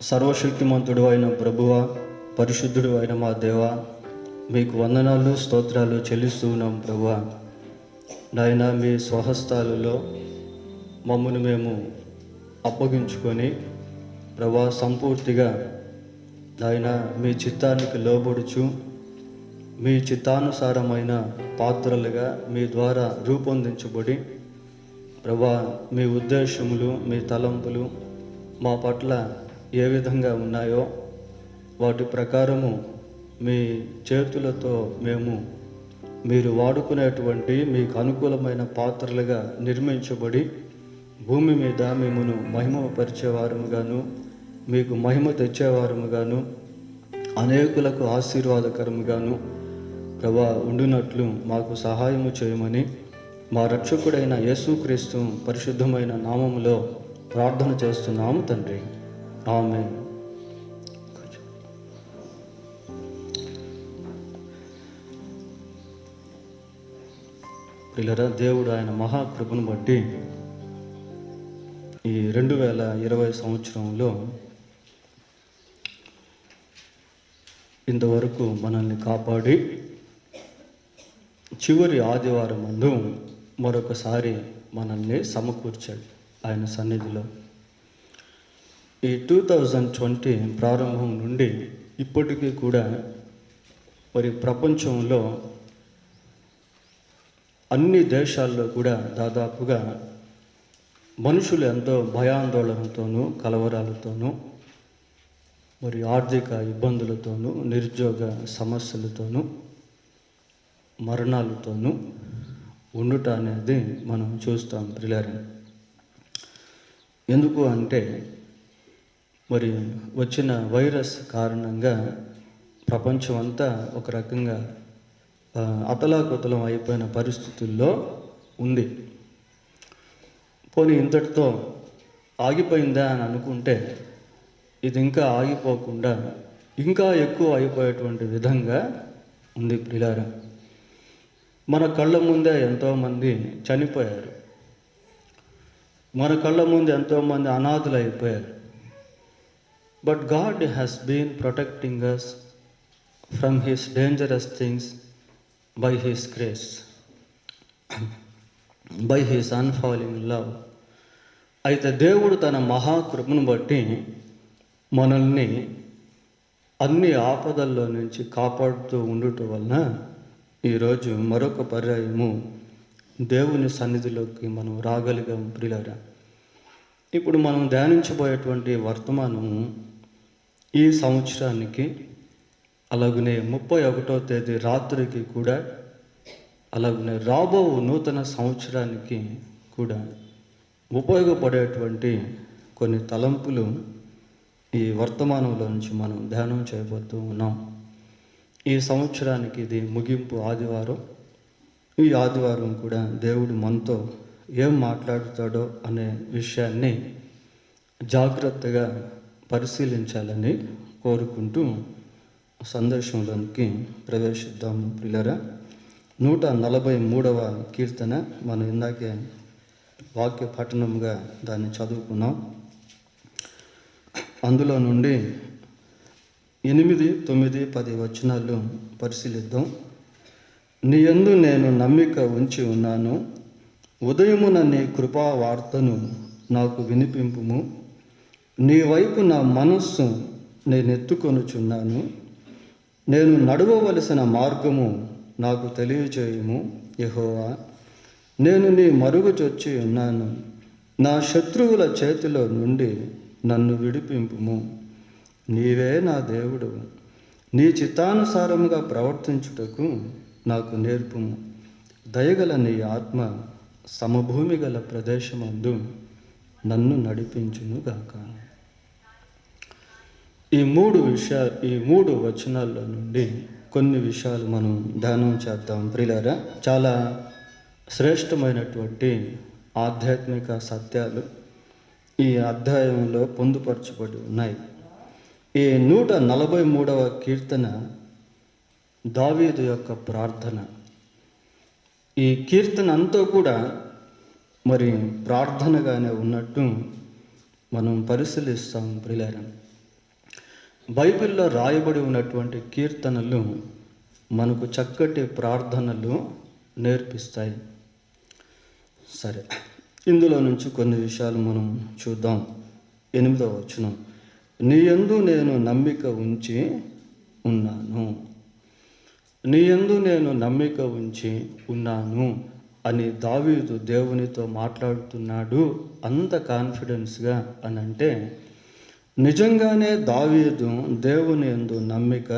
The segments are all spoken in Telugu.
సర్వశక్తిమంతుడు అయిన ప్రభువా, పరిశుద్ధుడు అయిన మా దేవా, మీకు వందనాలు స్తోత్రాలు చెల్లిస్తూ ఉన్నాం ప్రభువా. నాయన, మీ స్వహస్తాలలో మమ్మల్ని మేము అప్పగించుకొని ప్రభువా సంపూర్తిగా నాయన మీ చిత్తానికి లోబడుచు మీ చిత్తానుసారమైన పాత్రలుగా మీ ద్వారా రూపొందించబడి ప్రభువా మీ ఉద్దేశములు మీ తలంపులు మా పట్ల ఏ విధంగా ఉన్నాయో వాటి ప్రకారము మీ చేతులతో మేము మీరు వాడుకునేటువంటి మీకు అనుకూలమైన పాత్రలుగా నిర్మించబడి భూమి మీద మిమ్మను మహిమపరిచేవారముగాను మీకు మహిమ తెచ్చేవారముగాను అనేకులకు ఆశీర్వాదకరముగాను ప్రభా ఉండునట్లు మాకు సహాయము చేయమని మా రక్షకుడైన యేసుక్రీస్తు పరిశుద్ధమైన నామములో ప్రార్థన చేస్తున్నాము తండ్రి, ఆమేన్. ప్రియులారా, దేవుడు ఆయన మహాకృపను బట్టి ఈ 2020 సంవత్సరంలో ఇంతవరకు మనల్ని కాపాడి చివరి ఆదివారం ముందు మరొకసారి మనల్ని సమకూర్చాడు ఆయన సన్నిధిలో. ఈ 2020 ప్రారంభం నుండి ఇప్పటికీ కూడా మరి ప్రపంచంలో అన్ని దేశాల్లో కూడా దాదాపుగా మనుషులు ఎంతో భయాందోళనతోనూ కలవరాలతోనూ మరి ఆర్థిక ఇబ్బందులతోనూ నిరుద్యోగ సమస్యలతోనూ మరణాలతోనూ ఉండుట అనేది మనం చూస్తాం ప్రియులారా. ఎందుకు అంటే మరి వచ్చిన వైరస్ కారణంగా ప్రపంచం అంతా ఒక రకంగా అతలాకుతలం అయిపోయిన పరిస్థితుల్లో ఉంది. పోనీ ఇంతటితో ఆగిపోయిందా అని అనుకుంటే ఇది ఇంకా ఆగిపోకుండా ఇంకా ఎక్కువ అయిపోయేటువంటి విధంగా ఉంది ప్రియులారా. మన కళ్ళ ముందే ఎంతోమంది చనిపోయారు, మన కళ్ళ ముందు ఎంతోమంది అనాథులు అయిపోయారు. But God has been protecting us from his dangerous things by his grace, by his unfailing love. అయితే దేవుడు తన మహాకృపను బట్టి మనల్ని అన్ని ఆపదల్లో నుంచి కాపాడుతూ ఉండటం వలన ఈరోజు మరొక పర్యాయము దేవుని సన్నిధిలోకి మనం రాగలిగాం ప్రియులారా. ఇప్పుడు మనం ధ్యానించబోయేటువంటి వర్తమానము ఈ సంవత్సరానికి అలాగనే 31వ తేదీ రాత్రికి కూడా అలాగనే రాబో నూతన సంవత్సరానికి కూడా ఉపయోగపడేటువంటి కొన్ని తలంపులు ఈ వర్తమానంలో నుంచి మనం ధ్యానం చేయబోతూ ఉన్నాం. ఈ సంవత్సరానికి ఇది ముగింపు ఆదివారం. ఈ ఆదివారం కూడా దేవుడు మనతో ఏం మాట్లాడుతాడో అనే విషయాన్ని జాగ్రత్తగా పరిశీలించాలని కోరుకుంటూ సందేశంలోనికి ప్రవేశిద్దాము ప్రియులారా. 143వ కీర్తన మనం ఇందాకే వాక్య పఠనంగా దాన్ని చదువుకున్నాం. అందులో నుండి 8, 9, 10 వచనాలు పరిశీలిద్దాం. నీ యందు నేను నమ్మిక ఉంచి ఉన్నాను, ఉదయమున నీ కృపా వార్తను నాకు వినిపింపుము. నీ వైపు నా మనస్సు నేను ఎత్తుకొనుచున్నాను. నేను నడవవలసిన మార్గము నాకు తెలియజేయుము యెహోవా. నేను నీ మరుగుచొచ్చి ఉన్నాను, నా శత్రువుల చేతిలో నుండి నన్ను విడిపింపుము. నీవే నా దేవుడు, నీ చిత్తానుసారముగా ప్రవర్తించుటకు నాకు నేర్పుము. దయగల నీ ఆత్మ సమభూమి గల ప్రదేశమందు నన్ను నడిపించునుగాక. ఈ మూడు వచనాల్లో నుండి కొన్ని విషయాలు మనం ధ్యానం చేద్దాం ప్రియులారా. చాలా శ్రేష్టమైనటువంటి ఆధ్యాత్మిక సత్యాలు ఈ అధ్యాయంలో పొందుపరచబడి ఉన్నాయి. ఈ 143వ కీర్తన దావీదు యొక్క ప్రార్థన. ఈ కీర్తన అంతా కూడా మరి ప్రార్థనగానే ఉన్నట్టు మనం పరిశీలిస్తాం ప్రియులారా. బైబిల్లో రాయబడి ఉన్నటువంటి కీర్తనలు మనకు చక్కటి ప్రార్థనలు నేర్పిస్తాయి. సరే, ఇందులో నుంచి కొన్ని విషయాలు మనం చూద్దాం. 8వ వచనం, నీ యందు నేను నమ్మిక ఉంచి ఉన్నాను. నీ యందు నేను నమ్మిక ఉంచి ఉన్నాను అని దావీదు దేవునితో మాట్లాడుతున్నాడు. అంత కాన్ఫిడెన్స్గా అని అంటే నిజంగానే దావీదు దేవుని యందు నమ్మిక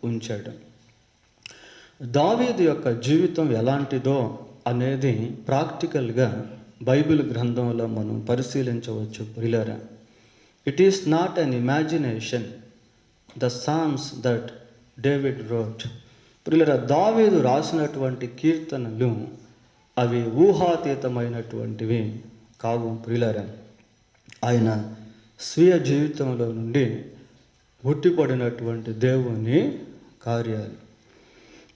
ఉంచాడు. దావీదు యొక్క జీవితం ఎలాంటిదో అనేది ప్రాక్టికల్గా బైబిల్ గ్రంథంలో మనం పరిశీలించవచ్చు. ప్రియులారా, it is not an imagination, the psalms that David wrote. ప్రియులారా, దావీదు రాసినటువంటి కీర్తనలు అవి ఊహాతీతమైనటువంటివి కావు. ప్రియులారా, ఆయన స్వీయ జీవితంలో నుండి పుట్టిపడినటువంటి దేవుని కార్యాలు.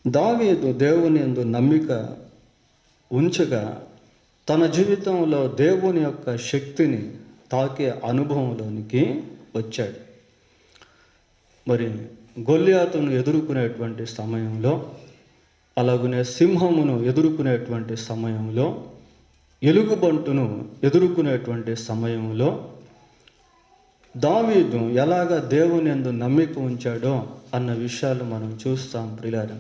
దావీదు దేవుని యందు నమ్మిక ఉంచగా తన జీవితంలో దేవుని యొక్క శక్తిని తాకే అనుభవంలోనికి వచ్చాడు. మరి గొల్లియాతును ఎదుర్కొనేటువంటి సమయంలో, అలాగనే సింహమును ఎదుర్కొనేటువంటి సమయంలో, ఎలుగుబంటును ఎదుర్కొనేటువంటి సమయంలో దావీదు ఎలాగ దేవుని యందు నమ్మిక ఉంచాడో అన్న విషయాలు మనం చూస్తాం. ప్రియులారా,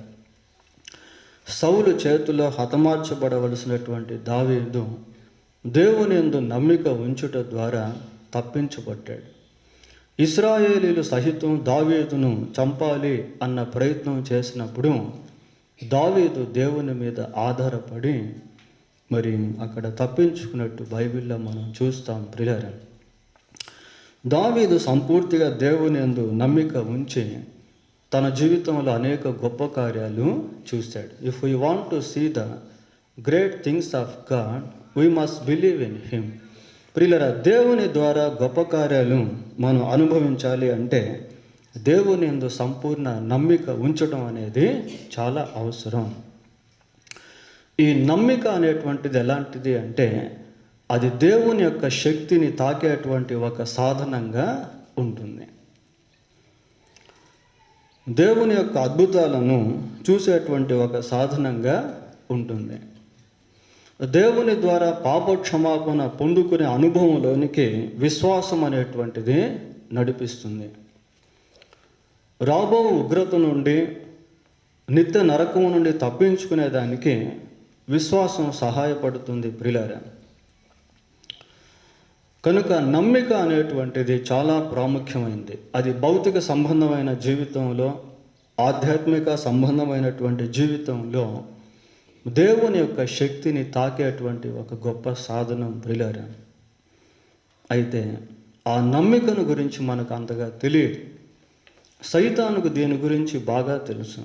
సౌలు చేతిలో హతమార్చబడవలసినటువంటి దావీదు దేవుని యందు నమ్మిక ఉంచుట ద్వారా తప్పించబడ్డాడు. ఇశ్రాయేలీలు సహితం దావీదును చంపాలి అన్న ప్రయత్నం చేసినప్పుడు దావీదు దేవుని మీద ఆధారపడి మరి అక్కడ తప్పించుకున్నట్టు బైబిల్లో మనం చూస్తాం. ప్రియులారా, దావీదు సంపూర్తిగా దేవుని యందు నమ్మిక ఉంచి తన జీవితంలో అనేక గొప్ప కార్యాలు చూశాడు. If we want to see the great things of God, we must believe in him. ప్రియులారా, దేవుని ద్వారా గొప్ప కార్యాలు మనం అనుభవించాలి అంటే దేవుని యందు సంపూర్ణ నమ్మిక ఉంచడం అనేది చాలా అవసరం. ఈ నమ్మిక అనేటువంటిది ఎలాంటిది అంటే అది దేవుని యొక్క శక్తిని తాకేటువంటి ఒక సాధనంగా ఉంటుంది. దేవుని యొక్క అద్భుతాలను చూసేటువంటి ఒక సాధనంగా ఉంటుంది. దేవుని ద్వారా పాపక్షమాపణ పొందుకునే అనుభవంలోనికి విశ్వాసం అనేటువంటిది నడిపిస్తుంది. రాబో ఉగ్రత నుండి, నిత్య నరకం నుండి తప్పించుకునేదానికి విశ్వాసం సహాయపడుతుంది. ప్రియులారా, కనుక నమ్మిక అనేటువంటిది చాలా ప్రాముఖ్యమైనది. అది భౌతిక సంబంధమైన జీవితంలో, ఆధ్యాత్మిక సంబంధమైనటువంటి జీవితంలో దేవుని యొక్క శక్తిని తాకేటువంటి ఒక గొప్ప సాధనం. ప్రియులారా, అయితే ఆ నమ్మికను గురించి మనకు అంతగా తెలియదు. సైతానుకు దీని గురించి బాగా తెలుసు.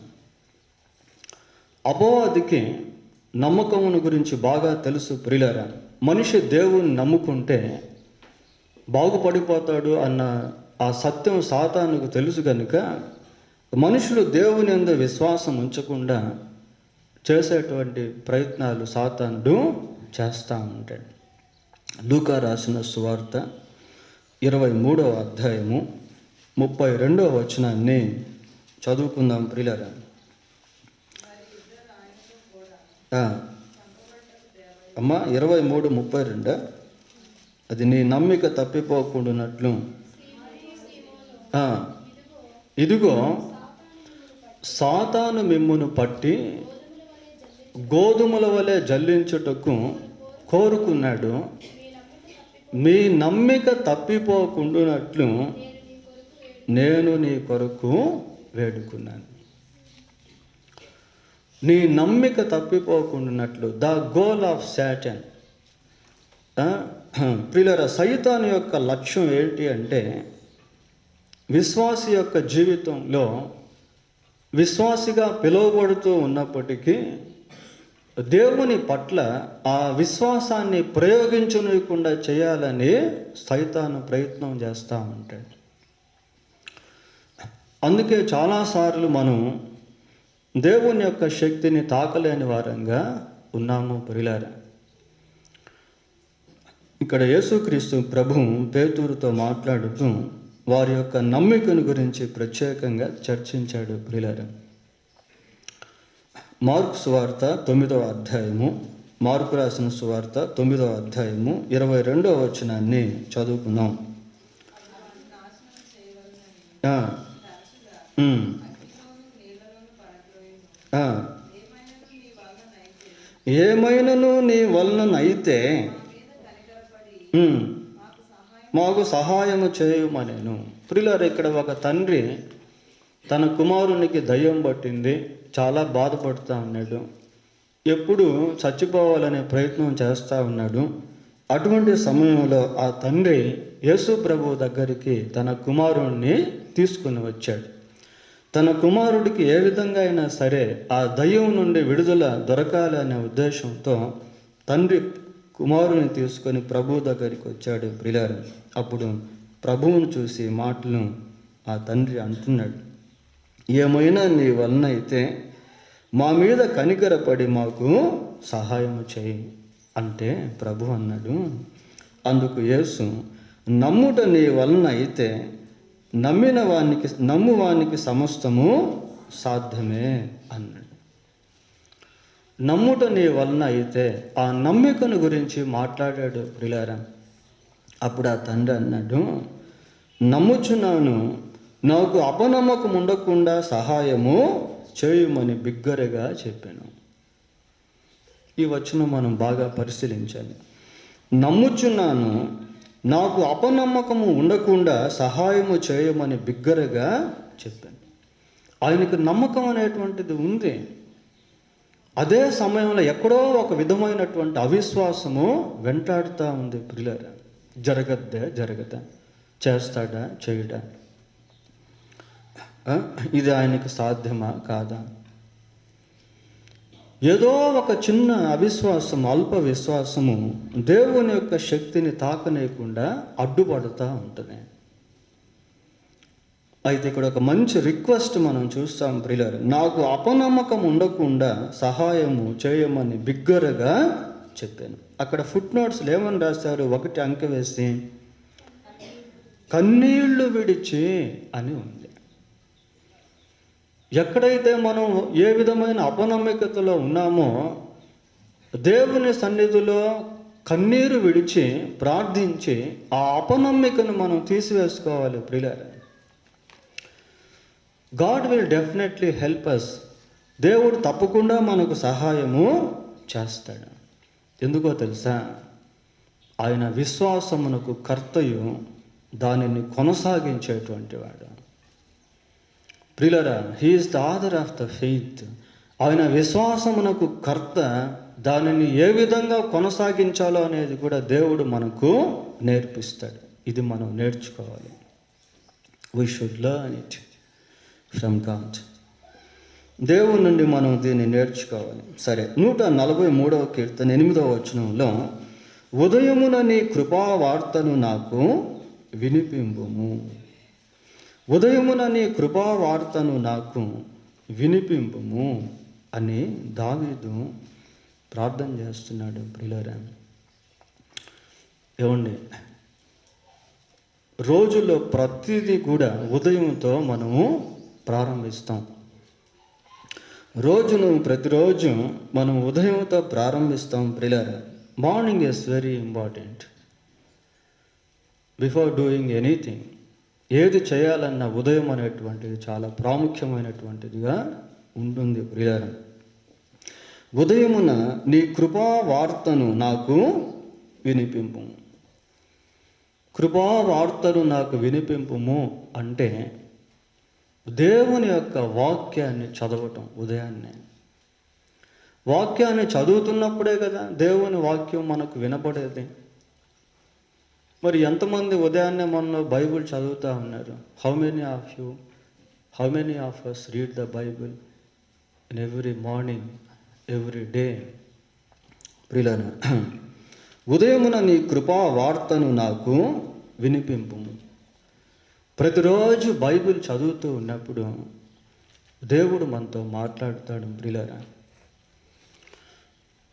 అపవాదికి నమ్మకమును గురించి బాగా తెలుసు. ప్రియులారా, మనిషి దేవుని నమ్ముకుంటే బాగుపడిపోతాడు అన్న ఆ సత్యం సాతానుకు తెలుసు కనుక మనుషులు దేవుని యందు విశ్వాసం ఉంచకుండా చేసేటువంటి ప్రయత్నాలు సాతానుడు చేస్తూ ఉంటాడు. లూకా రాసిన సువార్త 23వ అధ్యాయము 32వ వచనాన్ని చదువుకుందాం. ప్రియులారా, అమ్మా 23:32, అది నీ నమ్మిక తప్పిపోకుండానట్లు. ఇదిగో సాతాను మిమ్మును పట్టి గోధుమల వలె జల్లించుటకు కోరుకున్నాడు. మీ నమ్మిక తప్పిపోకుండానట్లు నేను నీ కొరకు వేడుకున్నాను. నీ నమ్మిక తప్పిపోకుండానట్లు, ద గోల్ ఆఫ్ సాటన్. ప్రియులారా, సైతాను యొక్క లక్ష్యం ఏంటి అంటే విశ్వాసి యొక్క జీవితంలో విశ్వాసిగా పిలువబడుతూ ఉన్నప్పటికీ దేవుని పట్ల ఆ విశ్వాసాన్ని ప్రయోగించనీయకుండా చేయాలని సైతాను ప్రయత్నం చేస్తూ ఉంటాడు. అందుకే చాలాసార్లు మనం దేవుని యొక్క శక్తిని తాకలేని వారంగా ఉన్నాము. ప్రియులారా, ఇక్కడ యేసుక్రీస్తు ప్రభువు పేతురుతో మాట్లాడుతూ వారి యొక్క నమ్మికను గురించి ప్రత్యేకంగా చర్చించాడు ప్రియులారా. మార్కు సువార్త 9వ అధ్యాయము, మార్కు రాసిన సువార్త 9వ అధ్యాయము 22వ వచనాన్ని చదువుకుందాం. ఏమైనను నీ వలనైతే మాకు సహాయము చేయమనేను. ప్రియులారా, ఇక్కడ ఒక తండ్రి తన కుమారునికి దయ్యం పట్టింది, చాలా బాధపడుతూ ఉన్నాడు, ఎప్పుడు చచ్చిపోవాలనే ప్రయత్నం చేస్తూ ఉన్నాడు. అటువంటి సమయంలో ఆ తండ్రి యేసు ప్రభు దగ్గరికి తన కుమారుణ్ణి తీసుకుని వచ్చాడు. తన కుమారుడికి ఏ విధంగా అయినా సరే ఆ దయ్యం నుండి విడుదల దొరకాలి అనే ఉద్దేశంతో తండ్రి కుమారుని తీసుకొని ప్రభు దగ్గరికి వచ్చాడు ప్రియులారా. అప్పుడు ప్రభువును చూసి మాటలు ఆ తండ్రి అంటున్నాడు, ఏమైనా నీ వలన అయితే మా మీద కనికరపడి మాకు సహాయం చేయి అంటే ప్రభు అన్నాడు. అందుకు యేసు, నమ్ముట నీ వలన అయితే నమ్మువానికి సమస్తము సాధ్యమే అన్నాడు. నమ్ముట నీ వలన అయితే ఆ నమ్మికను గురించి మాట్లాడాడు ప్రియులారా. అప్పుడు ఆ తండ్రి అన్నాడు, నమ్ముచున్నాను, నాకు అపనమ్మకం ఉండకుండా సహాయము చేయమని బిగ్గరగా చెప్పాను. ఈ వచనం మనం బాగా పరిశీలించాలి. నమ్ముచున్నాను, నాకు అపనమ్మకము ఉండకుండా సహాయము చేయమని బిగ్గరగా చెప్పాను. ఆయనకు నమ్మకం అనేటువంటిది ఉంది. అదే సమయంలో ఎక్కడో ఒక విధమైనటువంటి అవిశ్వాసము వెంటాడుతూ ఉంది ప్రియులారా. జరగదా, చేస్తాడా, చేయడా, ఇది ఆయనకు సాధ్యమా కాదా? ఏదో ఒక చిన్న అవిశ్వాసం, అల్ప విశ్వాసము దేవుని యొక్క శక్తిని తాకనేయకుండా అడ్డుపడుతూ ఉంటుంది. అయితే ఇక్కడ ఒక మంచి రిక్వెస్ట్ మనం చూస్తాం ప్రియులారా. నాకు అపనమ్మకం ఉండకుండా సహాయము చేయమని బిగ్గరగా చెప్పాను. అక్కడ ఫుట్ నోట్స్లో ఏమని రాశారు? 1 అంకె వేసి కన్నీళ్లు విడిచి అని ఉంది. ఎక్కడైతే మనం ఏ విధమైన అపనమ్మికతలో ఉన్నామో దేవుని సన్నిధిలో కన్నీరు విడిచి ప్రార్థించి ఆ అపనమ్మికను మనం తీసివేసుకోవాలి ప్రియులారా. God will definitely help us. దేవుడు తప్పకుండా మనకు సహాయము చేస్తాడు. ఎందుకో తెలుసా? ఆయన విశ్వాసమునకు కర్తయు దానిని కొనసాగించేటువంటి వాడు. ప్రియులారా, he is the author of the faith. ఆయన విశ్వాసమునకు కర్త. దానిని ఏ విధంగా కొనసాగించాలో అనేది కూడా దేవుడు మనకు నేర్పిస్తాడు. ఇది మనం నేర్చుకోవాలి. We should learn it from God. దేవుని నుండి మనం దీన్ని నేర్చుకోవాలి. సరే, 143వ కీర్తన 8వ వచనంలో, ఉదయమున నీ కృపా వార్తను నాకు వినిపింపుము. ఉదయమున నీ కృపా వార్తను నాకు వినిపింపుము అని దావీదు ప్రార్థన చేస్తున్నాడు ప్రియులారా. ఏమండి, రోజులో ప్రతిదీ కూడా ఉదయంతో మనము ప్రారంభిస్తాం. ప్రతిరోజు మనం ఉదయంతో ప్రారంభిస్తాం ప్రియులారా. Morning is very important. Before doing anything, ఏది చేయాలన్న ఉదయం అనేటువంటిది చాలా ప్రాముఖ్యమైనటువంటిదిగా ఉంటుంది ప్రియులారా. ఉదయమున నీ కృపా వార్తను నాకు వినిపింపు. కృపా వార్తను నాకు వినిపింపుము అంటే దేవుని యొక్క వాక్యాన్ని చదవటం. ఉదయాన్నే వాక్యాన్ని చదువుతున్నప్పుడే కదా దేవుని వాక్యం మనకు వినపడేది. మరి ఎంతమంది ఉదయాన్నే మనలో బైబిల్ చదువుతూ ఉన్నారు? How many of us read the Bible in every morning, every day? ప్రియులారా, ఉదయమున నీ కృపా వార్తను నాకు వినిపింపు. ప్రతిరోజు బైబిల్ చదువుతూ ఉన్నప్పుడు దేవుడు మనతో మాట్లాడుతాడు ప్రియులారా.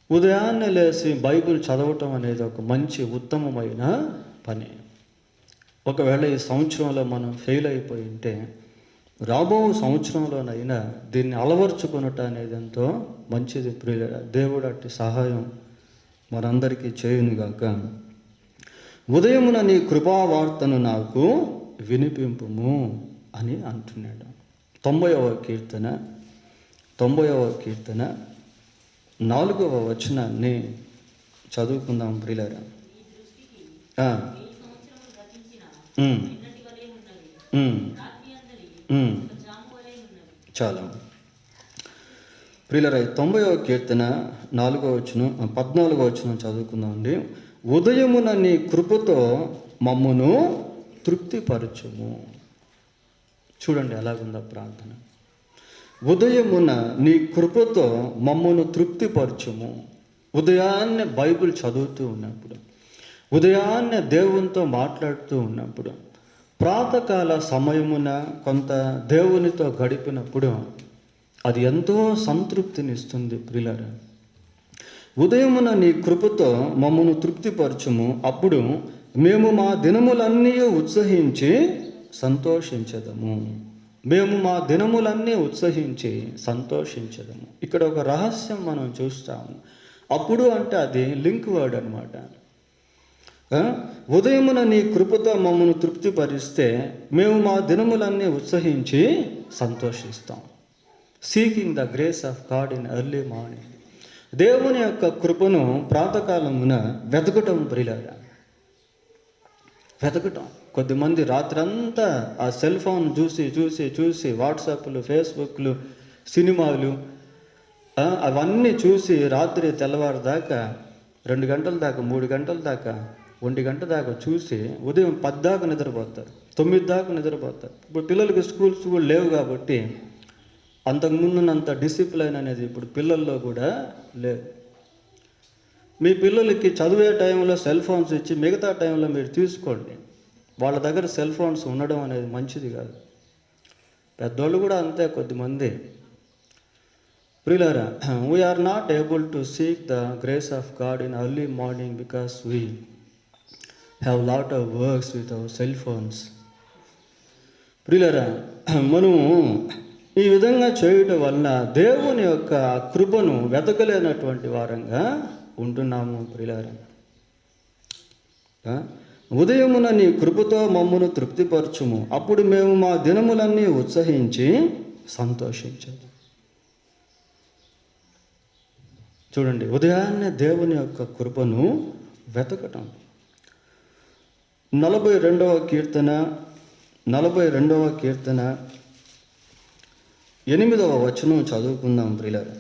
ఉదయాన్నే లేచి బైబిల్ చదవటం అనేది ఒక మంచి ఉత్తమమైన పని. ఒకవేళ ఈ సంవత్సరంలో మనం ఫెయిల్ అయిపోయి ఉంటే రాబో సంవత్సరంలోనైనా దీన్ని అలవర్చుకొనుట అనేది ఎంతో మంచిది ప్రియులారా. దేవుడు అట్టి సహాయం మనందరికీ చేయునుగాక. ఉదయమున నీ కృపావార్తను నాకు వినిపింపుము అని అంటున్నాడు. 90వ కీర్తన 4వ వచనాన్ని చదువుకుందాం ప్రియులారా. చాలా ప్రియులారా, 90వ కీర్తన 4వ వచనం 14వ వచనం చదువుకుందామండి. ఉదయమున నీ కృపతో మమ్మును తృప్తిపరచుము. చూడండి ఎలాగుందా ప్రార్థన. ఉదయమున నీ కృపతో మమ్మును తృప్తిపరచుము. ఉదయాన్నే బైబిల్ చదువుతూ ఉన్నప్పుడు, ఉదయాన్నే దేవునితో మాట్లాడుతూ ఉన్నప్పుడు, ప్రాతకాల సమయమున కొంత దేవునితో గడిపినప్పుడు అది ఎంతో సంతృప్తినిస్తుంది ప్రియులారా. ఉదయమున నీ కృపతో మమ్మను తృప్తిపరచుము, అప్పుడు మేము మా దినములన్నీ ఉత్సహించి సంతోషించదము. మేము మా దినములన్నీ ఉత్సహించి సంతోషించదము. ఇక్కడ ఒక రహస్యం మనం చూస్తాము. అప్పుడు అంటే అది లింక్ వర్డ్ అనమాట. ఉదయమున నీ కృపతో మమ్మను తృప్తిపరిస్తే మేము మా దినములన్నీ ఉత్సహించి సంతోషిస్తాం. Seeking the grace of God in early morning. దేవుని యొక్క కృపను ప్రాతకాలమున వెతకటం ప్రియులారా, వెతకటం. కొద్దిమంది రాత్రంతా ఆ సెల్ ఫోన్ చూసి వాట్సాప్లు, ఫేస్బుక్లు, సినిమాలు అవన్నీ చూసి రాత్రి తెల్లవారు దాకా 2 గంటల దాకా 3 గంటల దాకా 1 గంట దాకా చూసి ఉదయం 10 దాకా నిద్రపోతారు, 9 దాకా నిద్రపోతారు. ఇప్పుడు పిల్లలకి స్కూల్స్ కూడా లేవు కాబట్టి అంతకుముందున్నంత డిసిప్లైన్ అనేది ఇప్పుడు పిల్లల్లో కూడా లేదు. మీ పిల్లలకి చదివే టైంలో సెల్ ఫోన్స్ ఇచ్చి మిగతా టైంలో మీరు తీసుకోండి. వాళ్ళ దగ్గర సెల్ ఫోన్స్ ఉండడం అనేది మంచిది కాదు. పెద్దోళ్ళు కూడా అంతే కొద్దిమంది. ప్రియులారా, we are not able to seek the grace of God in early morning because we have lot of works with our cell phones. ప్రియులారా, మనము ఈ విధంగా చేయటం వలన దేవుని యొక్క కృపను వెతకలేనటువంటి వారంగా ఉంటున్నాము ప్రియులారా. ఉదయమున నీ కృపతో మమ్మను తృప్తిపరచుము, అప్పుడు మేము మా దినములన్నీ ఉత్సహించి సంతోషించదు. చూడండి, ఉదయాన్నే దేవుని యొక్క కృపను వెతకటం. 42వ కీర్తన 8వ వచనం చదువుకుందాం ప్రియులారా.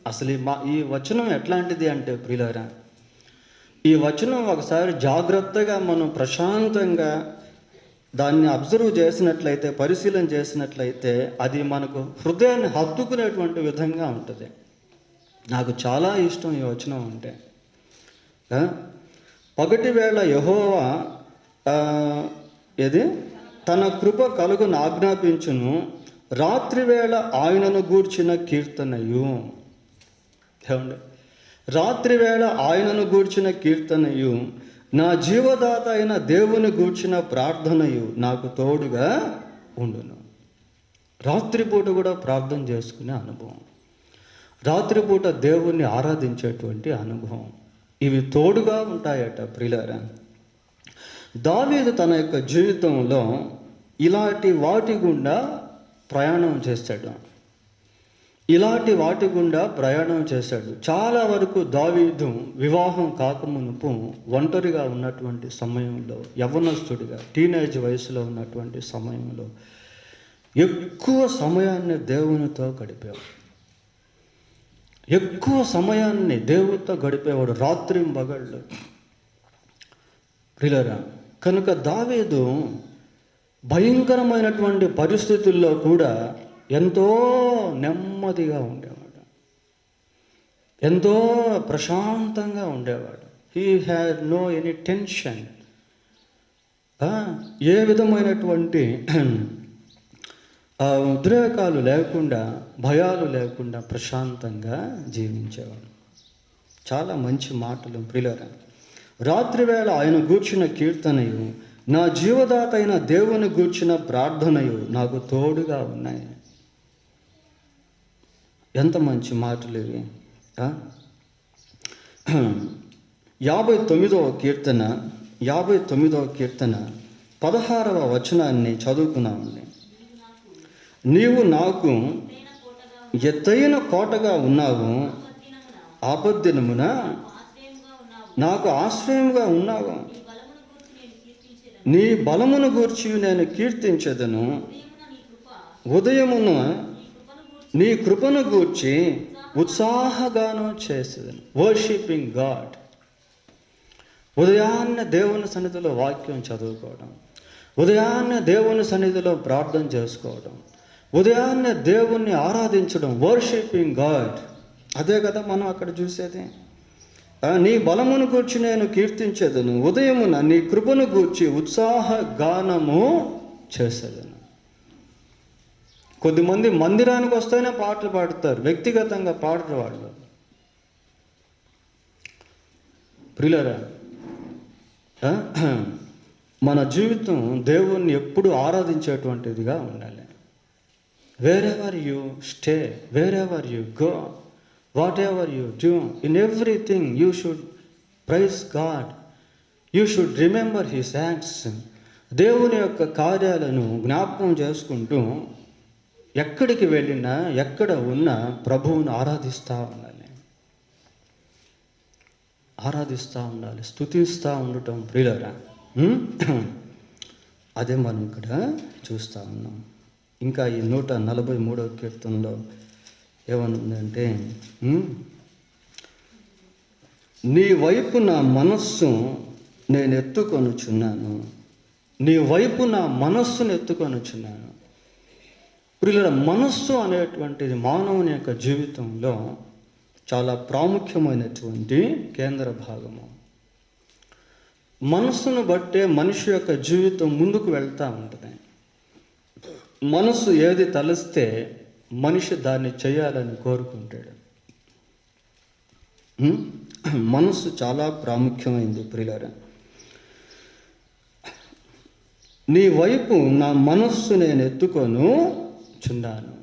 అసలు ఈ వచనం ఎట్లాంటిది అంటే ప్రియులారా, ఈ వచనం ఒకసారి జాగ్రత్తగా మనం ప్రశాంతంగా దాన్ని అబ్జర్వ్ చేసినట్లయితే, పరిశీలన చేసినట్లయితే అది మనకు హృదయాన్ని హత్తుకునేటువంటి విధంగా ఉంటుంది. నాకు చాలా ఇష్టం ఈ వచనం అంటే. పగటి వేళ యెహోవా తన కృప కలుగును ఆజ్ఞాపించును, రాత్రి వేళ ఆయనను గూర్చిన కీర్తనయు. ఏమండి, రాత్రి వేళ ఆయనను గూర్చిన కీర్తనయు, నా జీవదాత అయిన దేవుని గూర్చిన ప్రార్థనయు నాకు తోడుగా ఉండును. రాత్రిపూట కూడా ప్రార్థన చేసుకునే అనుభవం, రాత్రిపూట దేవుణ్ణి ఆరాధించేటువంటి అనుభవం, ఇవి తోడుగా ఉంటాయట ప్రియులారా. దావీదు తన యొక్క జీవితంలో ఇలాంటి వాటి గుండా ప్రయాణం చేశాడు. చాలా వరకు దావీదు వివాహం కాకమునుపు ఒంటరిగా ఉన్నటువంటి సమయంలో, యవ్వనస్తుడిగా టీనేజ్ వయసులో ఉన్నటువంటి సమయంలో ఎక్కువ సమయాన్ని దేవునితో గడిపేవాడు. ఎక్కువ సమయాన్ని దేవునితో గడిపేవాడు, రాత్రింబగళ్ళు ప్రియులారా. కనుక దావీదు భయంకరమైనటువంటి పరిస్థితుల్లో కూడా ఎంతో నెమ్మదిగా ఉండేవాడు, ఎంతో ప్రశాంతంగా ఉండేవాడు. He had no any tension. ఏ విధమైనటువంటి ఆ ఉద్రేకాలు లేకుండా, భయాలు లేకుండా ప్రశాంతంగా జీవించేవాడు. చాలా మంచి మాటలు ప్రియులారా. రాత్రివేళ ఆయన గూర్చిన కీర్తనయు, నా జీవదాత అయిన దేవుని గూర్చిన ప్రార్థనయు నాకు తోడుగా ఉన్నాయి. ఎంత మంచి మాటలు ఇవి. 59వ కీర్తన 16వ వచనాన్ని చదువుకున్నామండి. నీవు నాకు ఎత్తైన కోటగా ఉన్నావు, ఆపద్దినమున నాకు ఆశ్రయముగా ఉన్నావు. నీ బలమును గూర్చి నేను కీర్తించెదను. ఉదయమున నీ కృపను గూర్చి ఉత్సాహగానం చేసేదను. Worshipping God. ఉదయాన్నే దేవుని సన్నిధిలో వాక్యం చదువుకోవడం, ఉదయాన్నే దేవుని సన్నిధిలో ప్రార్థన చేసుకోవడం, ఉదయాన్నే దేవుణ్ణి ఆరాధించడం, వర్షిపింగ్ గాడ్. అదే కదా మనం అక్కడ చూసేది. నీ బలమును గూర్చి నేను కీర్తించేదను, ఉదయమున నీ కృపను గూర్చి ఉత్సాహ గానము చేసేదను. కొద్దిమంది మందిరానికి వస్తేనే పాటలు పాడుతారు, వ్యక్తిగతంగా పాడరు వాళ్ళు. ప్రియులారా, మన జీవితం దేవుణ్ణి ఎప్పుడు ఆరాధించేటువంటిదిగా ఉండాలి. Wherever you stay, wherever you go, whatever you do, in everything you should praise God. You should remember his acts. దేవుని యొక్క కార్యాలను జ్ఞాపకం చేసుకుంటూ ఎక్కడికి వెళ్ళినా, ఎక్కడ ఉన్నా ప్రభువును ఆరాధిస్తూ ఉండాలి, స్తుతిస్తూ ఉండటం ప్రియులారా. అదే మనం ఇక్కడ చూస్తూ ఉన్నాం. ఇంకా ఈ 143వ కీర్తనలో ఏమనుందంటే, నీ వైపు నా మనస్సు నేను ఎత్తుకొనుచున్నాను, నీ వైపు నా మనస్సును ఎత్తుకొనుచున్నాను. ప్రియుల, మనస్సు అనేటువంటిది మానవుని యొక్క జీవితంలో చాలా ప్రాముఖ్యమైనటువంటి కేంద్ర భాగము. మనస్సును బట్టే మనిషి యొక్క జీవితం ముందుకు వెళ్తూ ఉంటుంది. మనస్సు ఏది తలస్తే మనిషి దాన్ని చేయాలని కోరుకుంటాడు. మనస్సు చాలా ప్రాముఖ్యమైంది ప్రియులారా. నీ వైపు నా మనస్సు నేను ఎత్తుకొను చున్నాను.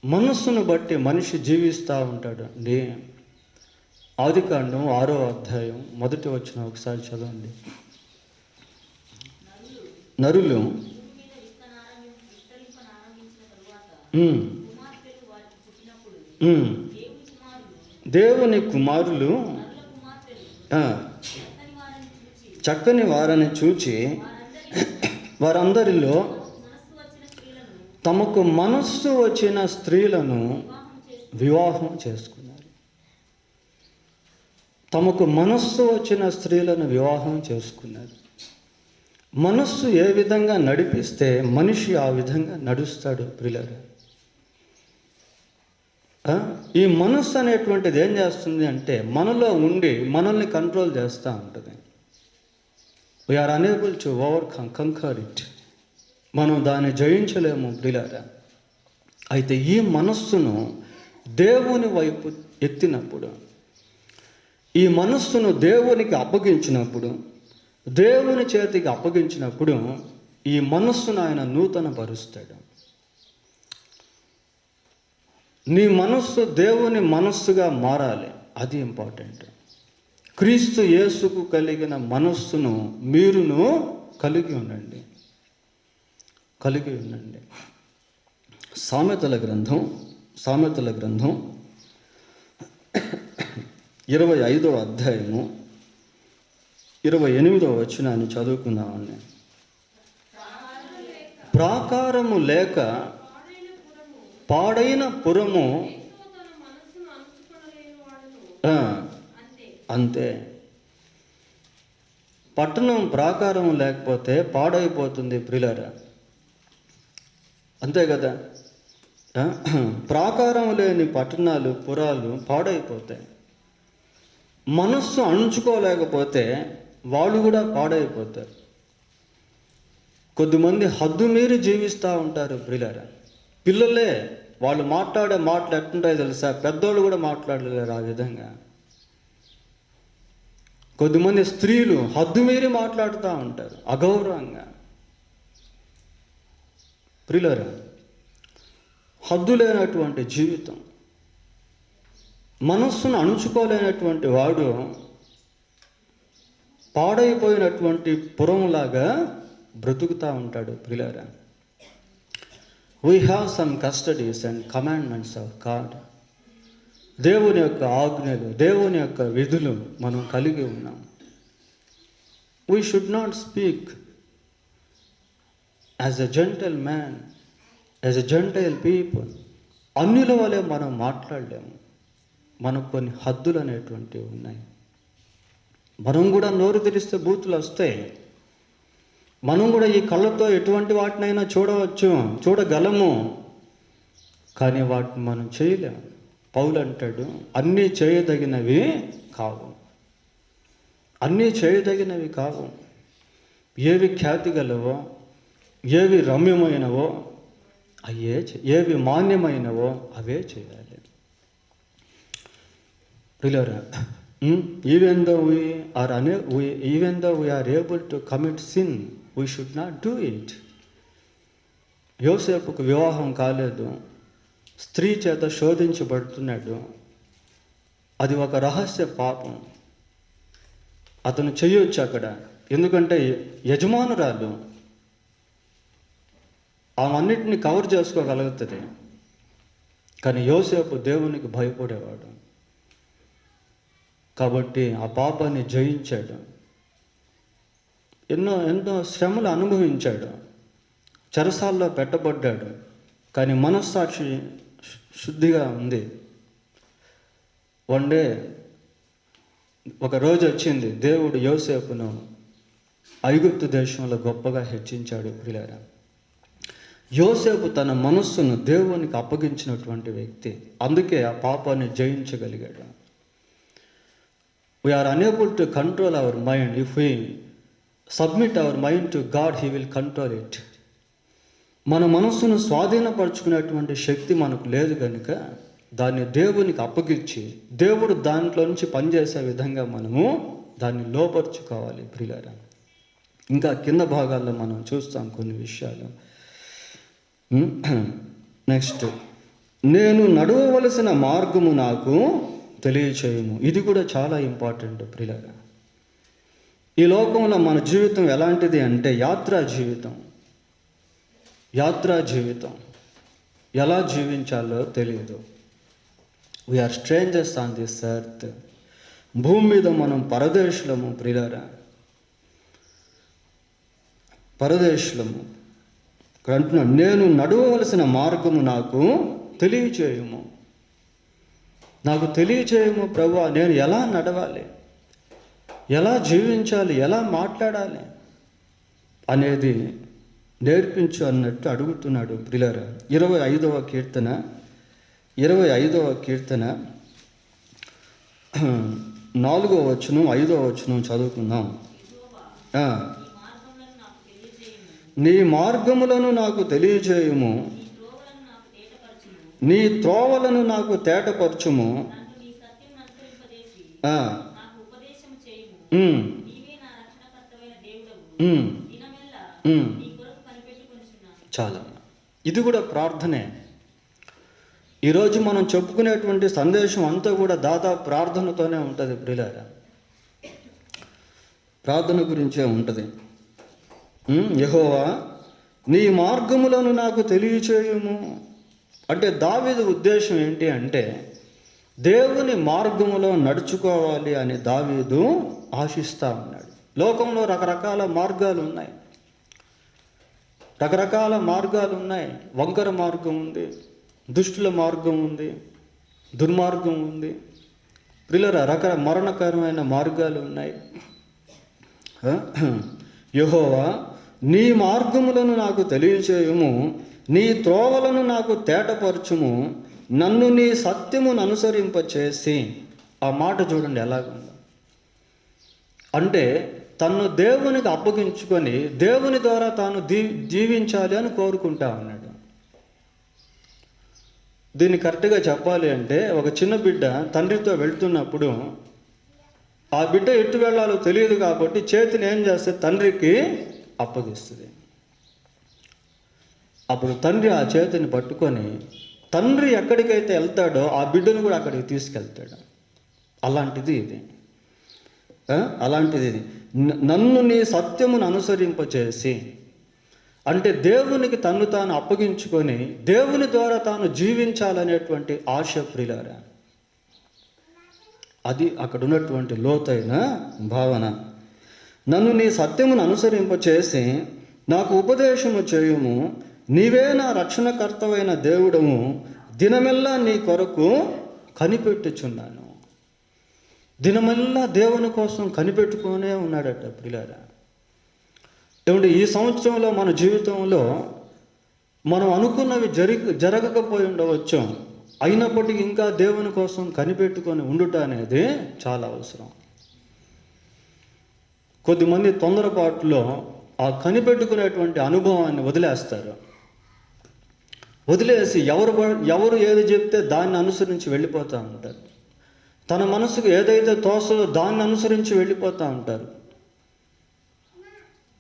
మనస్సును బట్టి మనిషి జీవిస్తూ ఉంటాడు అండి. ఆదికాండం 6వ అధ్యాయం 1వ వచనం ఒకసారి చదవండి. నరులు దేవుని కుమారులు చక్కని వారిని చూచి వారందరిలో తమకు మనస్సు వచ్చిన స్త్రీలను వివాహం చేసుకున్నారు. తమకు మనస్సు వచ్చిన స్త్రీలను వివాహం చేసుకున్నారు. మనస్సు ఏ విధంగా నడిపిస్తే మనిషి ఆ విధంగా నడుస్తాడు ప్రియులారా. ఈ మనస్సు అనేటువంటిది ఏం చేస్తుంది అంటే మనలో ఉండి మనల్ని కంట్రోల్ చేస్తూ ఉంటుంది. We are unable to conquer it. మనం దాన్ని జయించలేము ప్రియులారా. అయితే ఈ మనస్సును దేవుని వైపు ఎత్తినప్పుడు, ఈ మనస్సును దేవునికి అప్పగించినప్పుడు, దేవుని చేతికి అప్పగించినప్పుడు ఈ మనస్సును ఆయన నూతన పరుస్తాడు. నీ మనస్సు దేవుని మనస్సుగా మారాలి, అది ఇంపార్టెంట్. క్రీస్తు యేసుకు కలిగిన మనస్సును మీరును కలిగి ఉండండి. సామెతల గ్రంథం 25వ అధ్యాయము 28వ వచనాన్ని చదువుకుందామండి. ప్రాకారము లేక పాడైన పురము అంతే. పట్టణం ప్రాకారం లేకపోతే పాడైపోతుంది ప్రియులారా. అంతే కదా. ప్రాకారం లేని పట్టణాలు, పురాలు పాడైపోతాయి. మనస్సు అణుచుకోలేకపోతే వాళ్ళు కూడా పాడైపోతారు. కొద్దిమంది హద్దు మీరి జీవిస్తూ ఉంటారు ప్రియులారా. పిల్లలే వాళ్ళు మాట్లాడే మాటలు ఎట్టుంటాయో తెలుసా, పెద్దోళ్ళు కూడా మాట్లాడలేరు ఆ విధంగా. కొద్దిమంది స్త్రీలు హద్దు మీరి మాట్లాడుతూ ఉంటారు అగౌరవంగా. ప్రియులారా, హద్దు లేనటువంటి జీవితం, మనస్సును అణుచుకోలేనటువంటి వాడు పాడైపోయినటువంటి పురంలాగా బ్రతుకుతూ ఉంటాడు. ప్రియులారా, we have some custodies and commandments of God. దేవుని యొక్క ఆజ్ఞలు, దేవుని యొక్క విధులు మనం కలిగి ఉన్నాం. We should not speak as a gentleman, as a gentile people. అన్యుల వలె మనం మాట్లాడలేము. మనకు కొన్ని హద్దులు అనేటువంటివి ఉన్నాయి. మనం కూడా నోరు తెరిస్తే బూతులు వస్తాయి. మనం కూడా ఈ కళ్ళతో ఎటువంటి వాటినైనా చూడవచ్చు, చూడగలము, కానీ వాటిని మనం చేయలేము. పౌలు అంటాడు, అన్నీ చేయదగినవి కావు, అన్నీ చేయదగినవి కావు. ఏవి ఖ్యాతి గలవో, ఏవి రమ్యమైనవో అయ్యే, ఏవి మాన్యమైనవో అవే చేయాలి. ప్రియులారా, even though we are able to commit sin, we should not do it. యోసేపుకు వివాహం కాలేదు, స్త్రీ చేత శోధించబడుతున్నాడు. అది ఒక రహస్య పాపం. అతను చెయ్యొచ్చు అక్కడ, ఎందుకంటే యజమానురాలు అవన్నిటిని కవర్ చేసుకోగలుగుతుంది. కానీ యోసేపు దేవునికి భయపడేవాడు కాబట్టి ఆ పాపాన్ని జయించాడు. ఎన్నో శ్రమలు అనుభవించాడు, చెరసాల్లో పెట్టబడ్డాడు, కానీ మనస్సాక్షి శుద్ధిగా ఉంది. వన్ డే ఒక రోజు వచ్చింది, దేవుడు యోసేపును ఐగుప్తు దేశంలో గొప్పగా హెచ్చించాడు. ప్రియులారా, యోసేపు తన మనస్సును దేవునికి అప్పగించినటువంటి వ్యక్తి, అందుకే ఆ పాపాన్ని జయించగలిగాడు. We are unable to control our mind. If we submit our mind to God, He will control it. మన మనస్సును స్వాధీనపరచుకునేటువంటి శక్తి మనకు లేదు కనుక దాన్ని దేవునికి అప్పగించి దేవుడు దాంట్లో నుంచి పనిచేసే విధంగా మనము దాన్ని లోపరుచుకోవాలి. ప్రియులారా, ఇంకా కింద భాగాల్లో మనం చూస్తాం కొన్ని విషయాలు. నెక్స్ట్, నేను నడవవలసిన మార్గము నాకు తెలియచేయము. ఇది కూడా చాలా ఇంపార్టెంట్ ప్రియులారా. ఈ లోకంలో మన జీవితం ఎలాంటిది అంటే యాత్రా జీవితం. ఎలా జీవించాలో తెలియదు. We are strangers on this earth. భూమి మీద మనం పరదేశులము ప్రియులారా, పరదేశులము. ఇక్కడ అంటున్నాడు, నేను నడవవలసిన మార్గము నాకు తెలియచేయము. నాకు తెలియచేయము ప్రభువా, నేను ఎలా నడవాలి, ఎలా జీవించాలి, ఎలా మాట్లాడాలి అనేది నేర్పించు అన్నట్టు అడుగుతున్నాడు. ప్రియులారా, 25వ కీర్తన 4వ వచనం 5వ వచనం చదువుకుందాం. నీ మార్గములను నాకు తెలియజేయము, నీ త్రోవలను నాకు తేటపరచుము. చాలా, ఇది కూడా ప్రార్థనే. ఈరోజు మనం చెప్పుకునేటువంటి సందేశం అంతా కూడా దాదాపు ప్రార్థనతోనే ఉంటుంది ప్రియులారా. ప్రార్థన గురించే ఉంటుంది. యెహోవా, నీ మార్గములను నాకు తెలియచేయుము. అంటే దావీదు ఉద్దేశం ఏంటి అంటే దేవుని మార్గములో నడుచుకోవాలి అని దావీదు ఆశిస్తూ ఉన్నాడు. లోకంలో రకరకాల మార్గాలు ఉన్నాయి. వంకర మార్గం ఉంది, దుష్టుల మార్గం ఉంది, దుర్మార్గం ఉంది. ప్రియులారా, మరణకరమైన మార్గాలు ఉన్నాయి. యెహోవా, నీ మార్గములను నాకు తెలియచేయుము, నీ త్రోవలను నాకు తేటపరచుము, నన్ను నీ సత్యమును అనుసరింపచేసి. ఆ మాట చూడండి ఎలాగుందో. అంటే తను దేవునికి అప్పగించుకొని దేవుని ద్వారా తాను జీవించాలి అని కోరుకుంటా ఉన్నాడు. దీన్ని కరెక్ట్గా చెప్పాలి అంటే, ఒక చిన్న బిడ్డ తండ్రితో వెళ్తున్నప్పుడు ఆ బిడ్డ ఎటు వెళ్ళాలో తెలియదు కాబట్టి చేతిని ఏం చేస్తే తండ్రికి అప్పగిస్తుంది. అప్పుడు తండ్రి ఆ చేతిని పట్టుకొని తండ్రి ఎక్కడికైతే వెళ్తాడో ఆ బిడ్డను కూడా అక్కడికి తీసుకెళ్తాడు. అలాంటిది ఇది. నన్ను నీ సత్యమును అనుసరింపచేసి, అంటే దేవునికి తన్ను తాను అప్పగించుకొని దేవుని ద్వారా తాను జీవించాలనేటువంటి ఆశ ప్రియులారా. అది అక్కడ ఉన్నటువంటి లోతైన భావన. నన్ను నీ సత్యమును అనుసరింపచేసి నాకు ఉపదేశము చేయుము, నీవే నా రక్షణకర్తవైన దేవుడము, దినమెల్లా నీ కొరకు కనిపెట్టుచున్నాను. దినమెల్లా దేవుని కోసం కనిపెట్టుకునే ఉన్నాడట ప్రియులారా. ఏమంటే ఈ సంవత్సరంలో మన జీవితంలో మనం అనుకున్నవి జరగకపోయి ఉండవచ్చు, అయినప్పటికీ ఇంకా దేవుని కోసం కనిపెట్టుకొని ఉండుట అనేది చాలా అవసరం. కొద్దిమంది తొందరపాటులో ఆ కనిపెట్టుకునేటువంటి అనుభవాన్ని వదిలేసి ఎవరు ఏది చెప్తే దాన్ని అనుసరించి వెళ్ళిపోతూ ఉంటారు. తన మనసుకు ఏదైతే తోసదో దాన్ని అనుసరించి వెళ్ళిపోతూ ఉంటారు.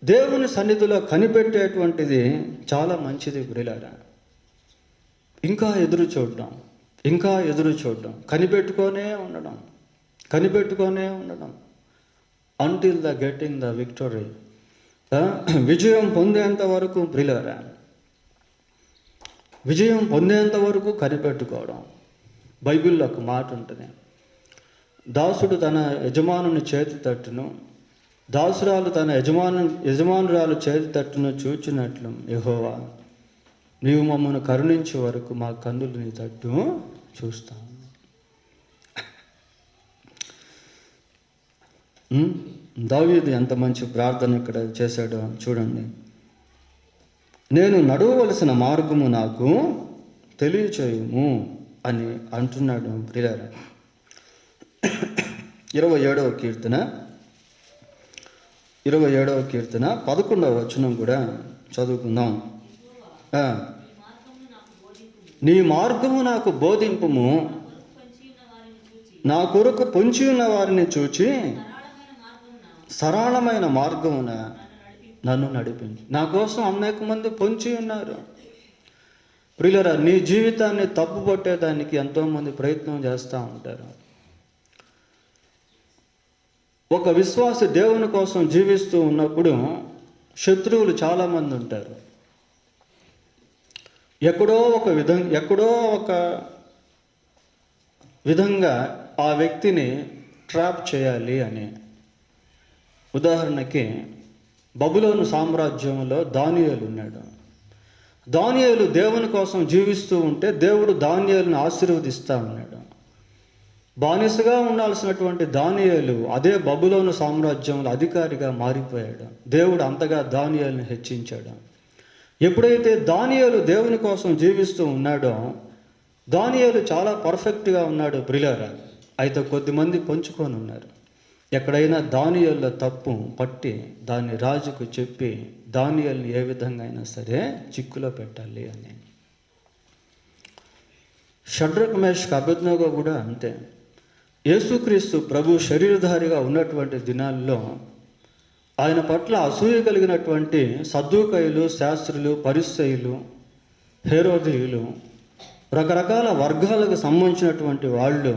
దేవుని సన్నిధిలో కనిపెట్టేటువంటిది చాలా మంచిది ప్రియులారా. ఇంకా ఎదురు చూడడం, కనిపెట్టుకొనే ఉండడం until the getting the victory. విజయం పొందేంత వరకు ప్రియులారా, విజయం పొందేంత వరకు కనిపెట్టుకోవడం. బైబిల్లో ఒక మాట ఉంటుంది, దాసుడు తన యజమానుని చేతి తట్టును, దాసురాలు తన యజమానురాలు చేతి తట్టును చూచినట్లు యెహోవా నీవు మమ్మల్ని కరుణించే వరకు మా కన్నులు నీ తట్టు చూస్తాను. దావీదు ఎంత మంచి ప్రార్థన ఇక్కడ చేశాడో చూడండి. నేను నడవవలసిన మార్గము నాకు తెలియచేయుము అని అంటున్నాడు ప్రియులారా. 27వ కీర్తన 11వ వచనం కూడా చదువుకుందాం. నీ మార్గము నాకు బోధింపుము, నా కొరకు పొంచి ఉన్న వారిని చూచి సరళమైన మార్గమున నన్ను నడిపించు. నా కోసం అనేక మంది పొంచి ఉన్నారు ప్రియులారా. నీ జీవితాన్ని తప్పు పట్టేదానికి ఎంతోమంది ప్రయత్నం చేస్తూ ఉంటారు. ఒక విశ్వాసి దేవుని కోసం జీవిస్తూ ఉన్నప్పుడు శత్రువులు చాలామంది ఉంటారు. ఎక్కడో ఒక విధంగా ఆ వ్యక్తిని ట్రాప్ చేయాలి అని. ఉదాహరణకి బబులోను సామ్రాజ్యంలో దానియేలు ఉన్నాడు. దానియేలు దేవుని కోసం జీవిస్తూ ఉంటే దేవుడు దానియేలును ఆశీర్వదిస్తూ ఉన్నాడు. బానిసగా ఉండాల్సినటువంటి దానియేలు అదే బబులోను సామ్రాజ్యంలో అధికారిగా మారిపోయాడు. దేవుడు అంతగా దానియేలును హెచ్చించాడు. ఎప్పుడైతే దానియేలు దేవుని కోసం జీవిస్తూ ఉన్నాడో దానియేలు చాలా పర్ఫెక్ట్గా ఉన్నాడు ప్రియులారా. అయితే కొద్దిమంది పంచుకొని ఉన్నారు. ఎక్కడైనా దానియేలులో తప్పు పట్టి దాన్ని రాజుకు చెప్పి దానియేలుని ఏ విధంగా అయినా సరే చిక్కులో పెట్టాలి అని. షడ్రక్ మేషక్ అబేద్నెగో కూడా అంతే. యేసుక్రీస్తు ప్రభు శరీరధారిగా ఉన్నటువంటి దినాల్లో ఆయన పట్ల అసూయ కలిగినటువంటి సద్దూకయులు, శాస్త్రులు, పరిసయ్యులు, హేరోదీయులు, రకరకాల వర్గాలకు సంబంధించినటువంటి వాళ్ళు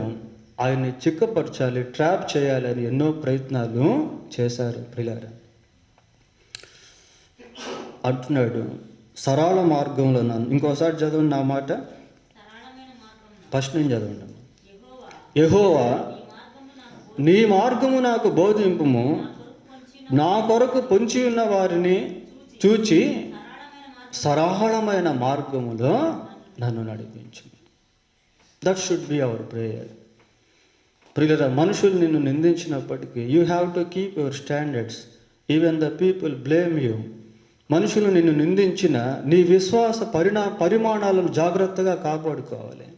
ఆయన్ని చిక్కపరచాలి, ట్రాప్ చేయాలని ఎన్నో ప్రయత్నాలు చేశారు ప్రియులారా. అంటున్నాడు సరళ మార్గంలో నన్ను. ఇంకోసారి చదవండి నా మాట, ఫస్ట్ నుంచి చదవండి. యెహోవా నీ మార్గము నాకు బోధింపుము, నా కొరకు పొంచి ఉన్న వారిని చూచి సరళమైన మార్గములో నన్ను నడిపించు. That should be our prayer. ప్రియులారా, మనుషులు నిన్ను నిందించినప్పటికీ you have to keep your standards even the people blame you. మనుషులు నిన్ను నిందించిన నీ విశ్వాస పరిమాణాలను జాగ్రత్తగా కాపాడుకోవాలి.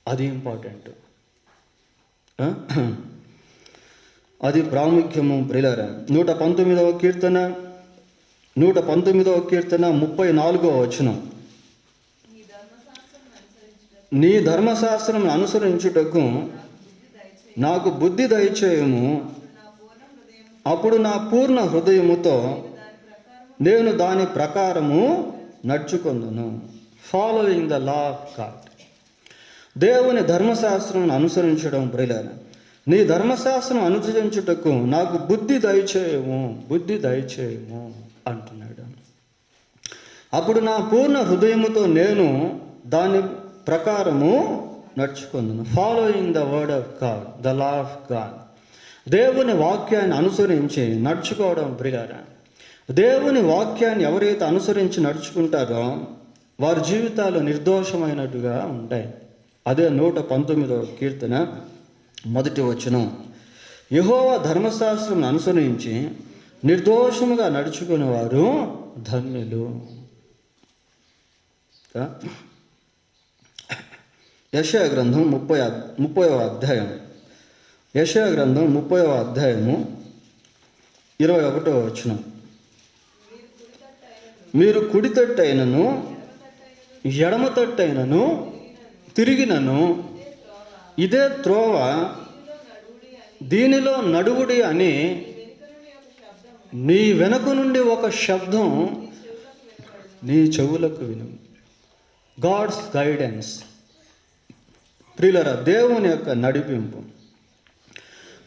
అది ఇంపార్టెంట్. అది ప్రాముఖ్యము ప్రియులారా. 119వ కీర్తన 34వ వచనం. నీ ధర్మశాస్త్రం అనుసరించుటకు నాకు బుద్ధి దయచేయము, అప్పుడు నా పూర్ణ హృదయముతో నేను దాని ప్రకారము నడుచుకొందును. Following the law of God. దేవుని ధర్మశాస్త్రం అనుసరించడం ప్రియులారా. నీ ధర్మశాస్త్రం అనుసరించుటకు నాకు బుద్ధి దయచేయము అంటున్నాడు. అప్పుడు నా పూర్ణ హృదయముతో నేను దాని ప్రకారము నడుచుకుందును. Following the word of God, the law of God. దేవుని వాక్యాన్ని అనుసరించి నడుచుకోవడం ప్రియులారా. దేవుని వాక్యాన్ని ఎవరైతే అనుసరించి నడుచుకుంటారో వారి జీవితాలు నిర్దోషమైనట్టుగా ఉంటాయి. అదే 119వ కీర్తన 1వ వచనం. యెహోవా ధర్మశాస్త్రం అనుసరించి నిర్దోషముగా నడుచుకునేవారు ధన్యులు. యెషయా గ్రంథం 30వ అధ్యాయం. యెషయా గ్రంథం 30వ అధ్యాయము 21వ వచనం. మీరు కుడి తట్టైనను ఎడమ తట్టైనను తిరిగినను ఇదే త్రోవ, దీనిలో నడువుడి అని నీ వెనుక నుండి ఒక శబ్దం నీ చెవులకు విను. గాడ్స్ గైడెన్స్ ప్రియులారా. దేవుని యొక్క నడిపింపు.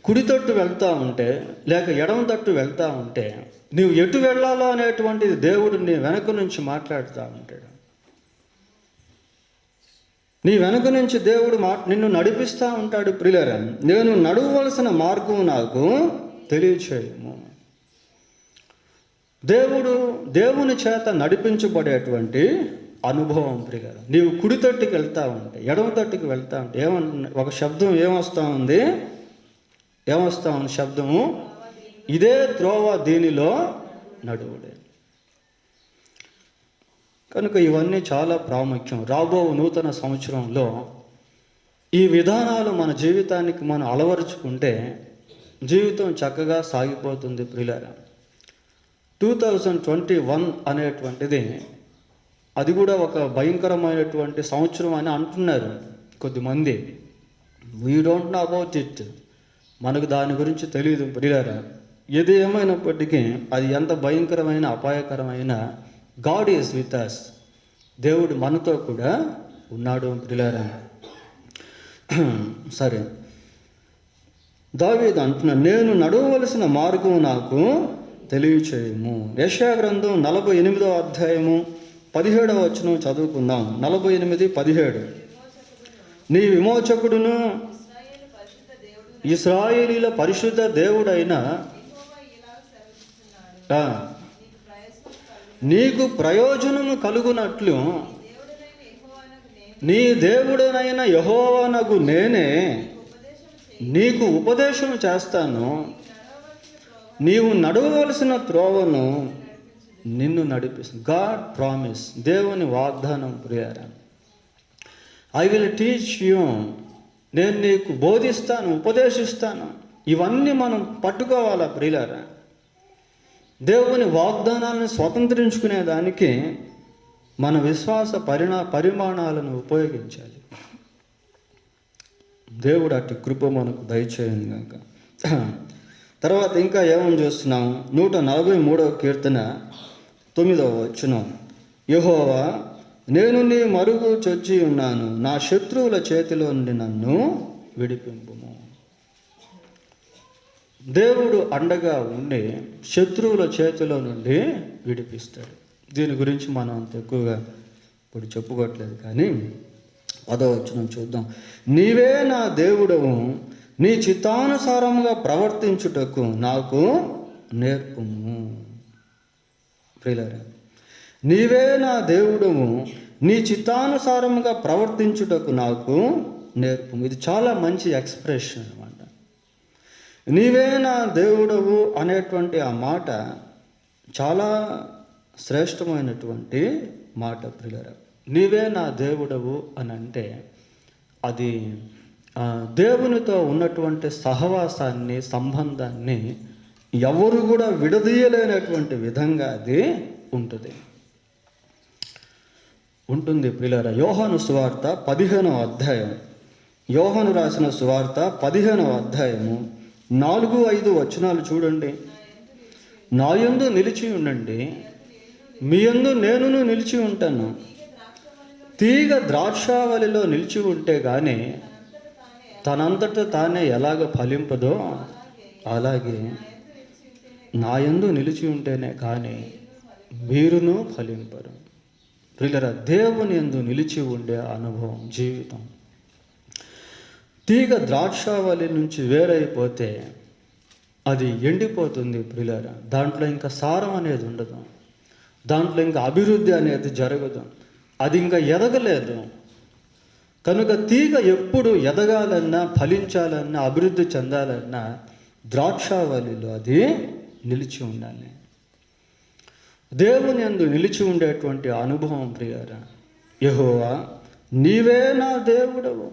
కుడి తట్టు వెళ్తూ ఉంటే లేక ఎడమ తట్టు వెళ్తూ ఉంటే నీవు ఎటు వెళ్ళాలో అనేటువంటిది దేవుడు నీ వెనక నుంచి మాట్లాడుతూ ఉంటాడు. నీ వెనుక నుంచి దేవుడు నిన్ను నడిపిస్తూ ఉంటాడు ప్రియులారా. నేను నడవవలసిన మార్గం నాకు తెలియచేయము. దేవుని చేత నడిపించబడేటువంటి అనుభవం ప్రియులారా. నీవు కుడి తట్టుకి వెళ్తూ ఉంటే ఎడమ తట్టుకి వెళ్తూ ఉంటే ఒక శబ్దం ఏమొస్తూ ఉంది శబ్దము, ఇదే త్రోవ, దీనిలో నడువుడే. కనుక ఇవన్నీ చాలా ప్రాముఖ్యం. రాబో నూతన సంవత్సరంలో ఈ విధానాలు మన జీవితానికి మనం అలవరుచుకుంటే జీవితం చక్కగా సాగిపోతుంది ప్రియులారా. 2021 అనేటువంటిది అది కూడా ఒక భయంకరమైనటువంటి సంవత్సరం అని అంటున్నారు కొద్దిమంది. We don't know about it. మనకు దాని గురించి తెలియదు ప్రియులారా. ఏది ఏమైనప్పటికీ అది ఎంత భయంకరమైన అపాయకరమైన, గాడ్ ఈజ్ విత్ అస్. దేవుడు మనతో కూడా ఉన్నాడు ప్రియులారా. సరే, దావీదు అంటున్నాడు, నేను నడవవలసిన మార్గం నాకు తెలియచేయము. యెషయా గ్రంథం 48వ అధ్యాయము 17వ వచనం చదువుకుందాం. 48:17. నీ విమోచకుడును ఇశ్రాయేలీల పరిశుద్ధ దేవుడైన నీకు ప్రయోజనము కలుగునట్లు నీ దేవుడనైన యెహోవానగు నేనే నీకు ఉపదేశం చేస్తాను. నీవు నడవవలసిన త్రోవను నిన్ను నడిపిస్తాను. గాడ్ ప్రామిస్, దేవుని వాగ్దానం ప్రియారా. ఐ విల్ టీచ్ యూ, నేను నీకు బోధిస్తాను, ఉపదేశిస్తాను. ఇవన్నీ మనం పట్టుకోవాలా ప్రియులారా. దేవుని వాగ్దానాలను స్వతంత్రించుకునే దానికి మన విశ్వాస పరిమాణాలను ఉపయోగించాలి. దేవుడు అట్టి కృప మనకు దయచేయను గాక. తర్వాత ఇంకా ఏమని చూస్తున్నాం? 143వ కీర్తన 9వ వచనం. యెహోవా, నేను నీ మరుగు చొచ్చి ఉన్నాను, నా శత్రువుల చేతిలో నుండి నన్ను విడిపింపుము. దేవుడు అండగా ఉండి శత్రువుల చేతిలో నుండి విడిపిస్తాడు. దీని గురించి మనం అంత ఎక్కువగా ఇప్పుడు చెప్పుకోవట్లేదు, కానీ 10వ వచనం చూద్దాం. నీవే నా దేవుడవు, నీ చిత్తానుసారముగా ప్రవర్తించుటకు నాకు నేర్పుము. ప్రియులారా, నీవే నా దేవుడవు, నీ చిత్తానుసారముగా ప్రవర్తించుటకు నాకు నేర్పుము. ఇది చాలా మంచి ఎక్స్ప్రెషన్ అన్నమాట. నీవే నా దేవుడవు అనేటువంటి ఆ మాట చాలా శ్రేష్టమైనటువంటి మాట ప్రియులారా. నీవే నా దేవుడవు అని అంటే అది దేవునితో ఉన్నటువంటి సహవాసాన్ని, సంబంధాన్ని ఎవరు కూడా విడదీయలేనటువంటి విధంగా అది ఉంటుంది ప్రియులారా. యోహాను సువార్త 15వ అధ్యాయం, యోహాను రాసిన సువార్త 15వ అధ్యాయము 4-5 వచనాలు చూడండి. నా యందు నిలిచి ఉండండి, మీ యందు నేనును నిలిచి ఉంటాను. తీగ ద్రాక్షావళిలో నిలిచి ఉంటే కానీ తనంతట తానే ఎలాగ ఫలింపదో, అలాగే నా యందు నిలిచి ఉంటేనే కానీ మీరును ఫలింపరు. ప్రియులారా, దేవుని యందు నిలిచి ఉండే అనుభవం జీవితం. తీగ ద్రాక్షావళి నుంచి వేరైపోతే అది ఎండిపోతుంది ప్రియులారా. దాంట్లో ఇంకా సారం అనేది ఉండదు, దాంట్లో ఇంకా అభివృద్ధి అనేది జరగదు, అది ఇంకా ఎదగలేదు. కనుక తీగ ఎప్పుడు ఎదగాలన్నా, ఫలించాలన్నా, అభివృద్ధి చెందాలన్నా ద్రాక్షావళిలో అది నిలిచి ఉండాలి. దేవుని యందు నిలిచి ఉండేటువంటి అనుభవం ప్రియులారా. యెహోవా నీవే నా దేవుడవు.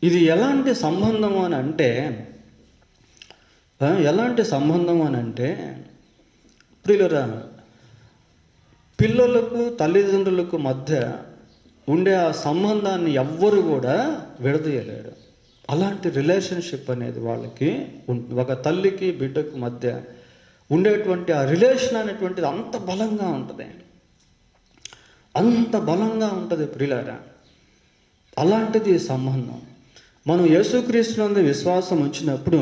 ఇది ఎలాంటి సంబంధం అని అంటే, ప్రియులారా, పిల్లలకు తల్లిదండ్రులకు మధ్య ఉండే ఆ సంబంధాన్ని ఎవ్వరు కూడా విడదీయలేరు. అలాంటి రిలేషన్షిప్ అనేది వాళ్ళకి ఒక తల్లికి బిడ్డకు మధ్య ఉండేటువంటి ఆ రిలేషన్ అనేటువంటిది అంత బలంగా ఉంటుంది ప్రియులారా. అలాంటిది సంబంధం. మనం యేసుక్రీస్తునందు విశ్వాసం ఉంచినప్పుడు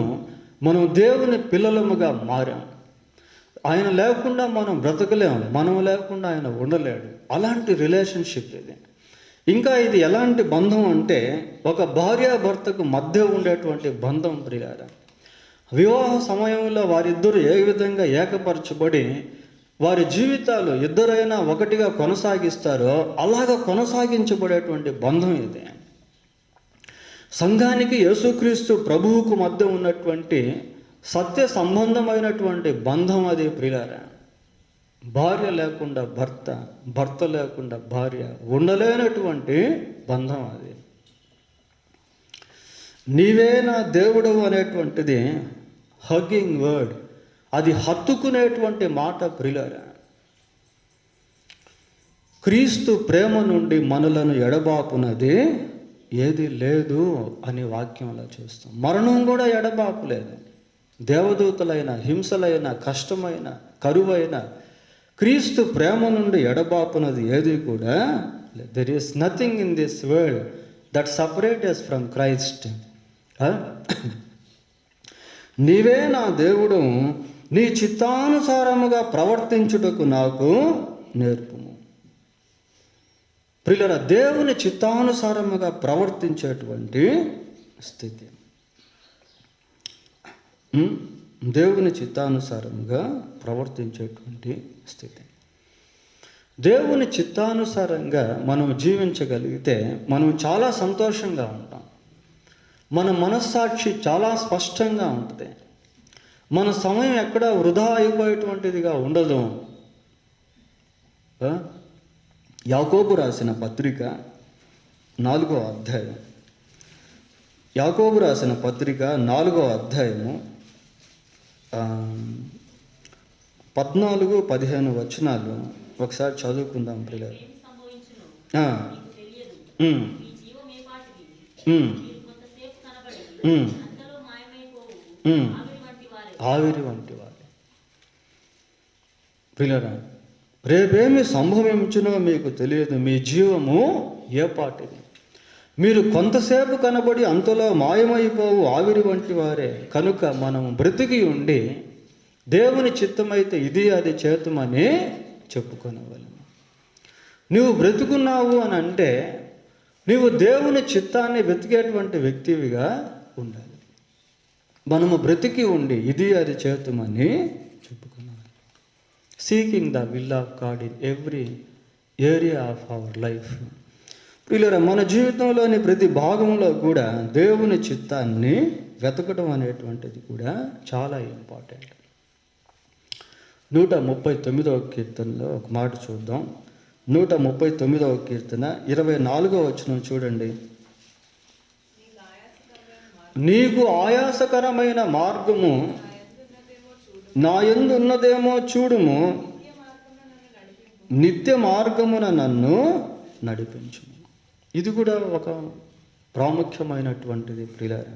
మనం దేవుని పిల్లలముగా మారాం. ఆయన లేకుండా మనం బ్రతకలేము, మనం లేకుండా ఆయన ఉండలేడు. అలాంటి రిలేషన్షిప్ ఇది. ఇంకా ఇది ఎలాంటి బంధం అంటే ఒక భార్యాభర్తకు మధ్య ఉండేటువంటి బంధం ప్రియులారా. వివాహ సమయంలో వారిద్దరూ ఏ విధంగా ఏకపరచబడి వారి జీవితాలు ఇద్దరైనా ఒకటిగా కొనసాగిస్తారో అలాగా కొనసాగించబడేటువంటి బంధం ఇది. సంఘానికి యేసుక్రీస్తు ప్రభువుకు మధ్య ఉన్నటువంటి సత్య సంబంధమైనటువంటి బంధం అది ప్రియులారా. భార్య లేకుండా భర్త, భర్త లేకుండా భార్య ఉండలేనటువంటి బంధం అది. నీవే నా దేవుడవు అనేటువంటిది హగ్గింగ్ వర్డ్, అది హత్తుకునేటువంటి మాట ప్రియులారా. క్రీస్తు ప్రేమ నుండి మనలను ఎడబాపునది ఏది లేదు అని వాక్యంలో చూస్తాం. మరణం కూడా ఎడబాపులేదు. దేవదూతలైన, హింసలైన, కష్టమైన, కరువైన క్రీస్తు ప్రేమ నుండి ఎడబాపునది ఏది కూడా లేదు. There is nothing in this world that separates from Christ. నీవే నా దేవుడు, నీ చిత్తానుసారముగా ప్రవర్తించుటకు నాకు నేర్పుము. ప్రియులారా, దేవుని చిత్తానుసారముగా ప్రవర్తించేటువంటి స్థితి, దేవుని చిత్తానుసారంగా ప్రవర్తించేటువంటి స్థితి. దేవుని చిత్తానుసారంగా మనం జీవించగలిగితే మనం చాలా సంతోషంగా ఉంటాం. మన మనస్సాక్షి చాలా స్పష్టంగా ఉంటుంది. మన సమయం ఎక్కడ వృధా అయిపోయేటువంటిదిగా ఉండదు. యాకోబు రాసిన పత్రిక 4వ అధ్యాయం, యాకోబు రాసిన పత్రిక 4వ అధ్యాయము 14-15 వచనాలు ఒకసారి చదువుకుందాం ప్రియులారా. ఆవిరి వంటి వారు ప్రియులారా, రేపేమి సంభవించునో మీకు తెలియదు, మీ జీవము ఏ పాటిది. మీరు కొంతసేపు కనబడి అంతలో మాయమైపోవు ఆవిరి వంటి వారే. కనుక మనం బ్రతికి ఉండి దేవుని చిత్తమైతే ఇది అది చేతుమని చెప్పుకొనవలెను. నువ్వు బ్రతుకున్నావు అని అంటే నీవు దేవుని చిత్తాన్ని వెతికేటువంటి వ్యక్తివిగా ఉండాలి. మనము బ్రతికి ఉండి ఇది అది చేతుమని చెప్పుకున్నాం. Seeking the will of God in every area of our life. ప్రియులారా, మన జీవితంలోని ప్రతి భాగంలో కూడా దేవుని చిత్తాన్ని వెతకడం అనేటువంటిది కూడా చాలా ఇంపార్టెంట్. 139వ కీర్తనలో ఒక మాట చూద్దాం. 139వ కీర్తన 24వ వచనం చూడండి. నీకు ఆయాసకరమైన మార్గము నా యందు ఉన్నదేమో చూడుము, నిత్య మార్గమున నన్ను నడిపించు. ఇది కూడా ఒక ప్రాముఖ్యమైనటువంటిది ప్రియులారా.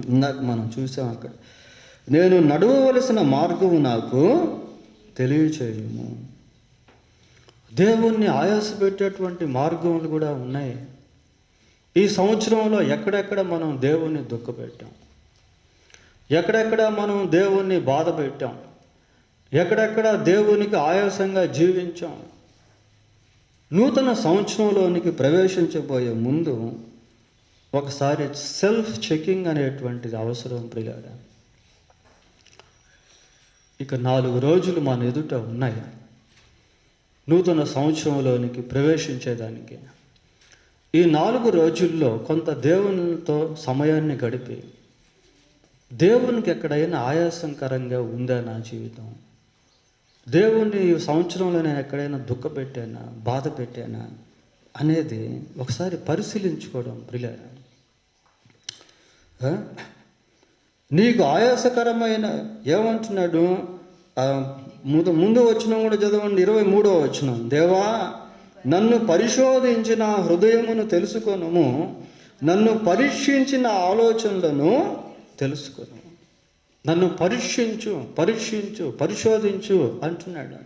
ఇందాక మనం చూసాం అక్కడ, నేను నడవవలసిన మార్గము నాకు తెలియచేయము. దేవుణ్ణి ఆయాసపెట్టేటువంటి మార్గములు కూడా ఉన్నాయి. ఈ సంవత్సరంలో ఎక్కడెక్కడ మనం దేవుణ్ణి దుఃఖపెట్టాం, ఎక్కడెక్కడ మనం దేవుణ్ణి బాధ పెట్టాం, ఎక్కడెక్కడ దేవునికి ఆయాసంగా జీవించాం. నూతన సంవత్సరంలోనికి ప్రవేశించబోయే ముందు ఒకసారి సెల్ఫ్ చెకింగ్ అనేటువంటిది అవసరం ప్రియులారా. ఇక 4 రోజులు మన ఎదుట ఉన్నాయి నూతన సంవత్సరంలోనికి ప్రవేశించేదానికి. ఈ 4 రోజుల్లో కొంత దేవునితో సమయాన్ని గడిపి, దేవునికి ఎక్కడైనా ఆయాసంకరంగా ఉందా నా జీవితం, దేవుణ్ణి ఈ సంవత్సరంలో నేను ఎక్కడైనా దుఃఖపెట్టానా, బాధ పెట్టానా అనేది ఒకసారి పరిశీలించుకోవడం ప్రియులారా. నీకు ఆయాసకరమైన ఏమంటున్నాడు, ముందు వచనం కూడా చదవండి, 23వ వచనం. దేవా, నన్ను పరిశోధించిన హృదయమును తెలుసుకొనుము, నన్ను పరీక్షించిన ఆలోచనలను తెలుసుకొను. నన్ను పరిశోధించు అంటున్నాడు.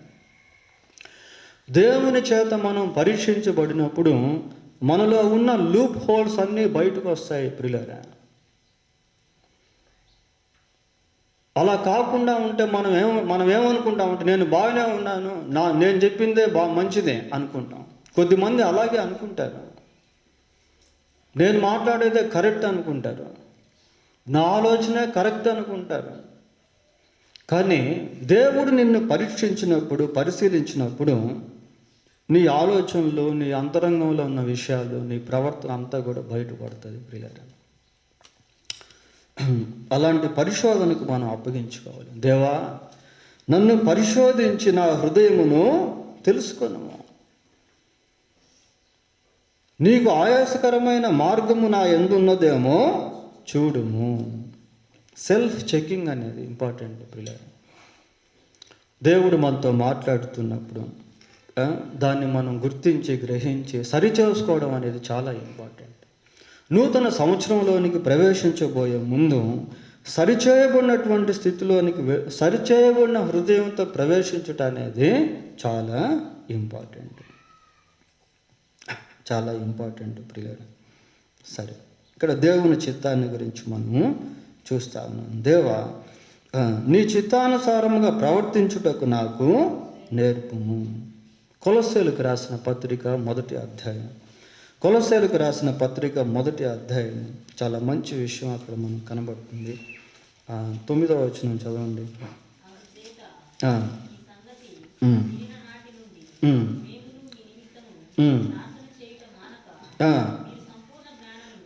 దేవుని చేత మనం పరీక్షించబడినప్పుడు మనలో ఉన్న లూప్ హోల్స్ అన్నీ బయటకు వస్తాయి ప్రియులారా. అలా కాకుండా ఉంటే మనం ఏమనుకుంటామంటే, నేను బాగానే ఉన్నాను, నేను చెప్పిందే మంచిదే అనుకుంటాం. కొద్దిమంది అలాగే అనుకుంటారు. నేను మాట్లాడేదే కరెక్ట్ అనుకుంటారు, నా ఆలోచనే కరెక్ట్ అనుకుంటారు. కానీ దేవుడు నిన్ను పరిశీలించినప్పుడు నీ ఆలోచనలు, నీ అంతరంగంలో ఉన్న విషయాలు, నీ ప్రవర్తన అంతా కూడా బయటపడుతుంది ప్రియులారా. అలాంటి పరిశోధనకు మనం అప్పగించుకోవాలి. దేవా, నన్ను పరిశోధించి నా హృదయమును తెలుసుకొనుము, నీకు ఆయాసకరమైన మార్గము నా యందు ఉన్నదేమో చూడుము. సెల్ఫ్ చెకింగ్ అనేది ఇంపార్టెంట్ ప్రియులారా. దేవుడు మనతో మాట్లాడుతున్నప్పుడు దాన్ని మనం గుర్తించి, గ్రహించి సరిచేసుకోవడం అనేది చాలా ఇంపార్టెంట్. నూతన సంవత్సరంలోనికి ప్రవేశించబోయే ముందు సరిచేయబడినటువంటి స్థితిలోనికి, సరిచేయబడిన హృదయంతో ప్రవేశించటం అనేది చాలా ఇంపార్టెంట్ ప్రియులారా. సరే, ఇక్కడ దేవుని చిత్తాన్ని గురించి మనము చూస్తా ఉన్నాం. దేవా, నీ చిత్తానుసారముగా ప్రవర్తించుటకు నాకు నేర్పుము. కొలస్సీలకు రాసిన పత్రిక మొదటి అధ్యాయం చాలా మంచి విషయం అక్కడ మనకు కనబడుతుంది. 9వ వచనం చదవండి.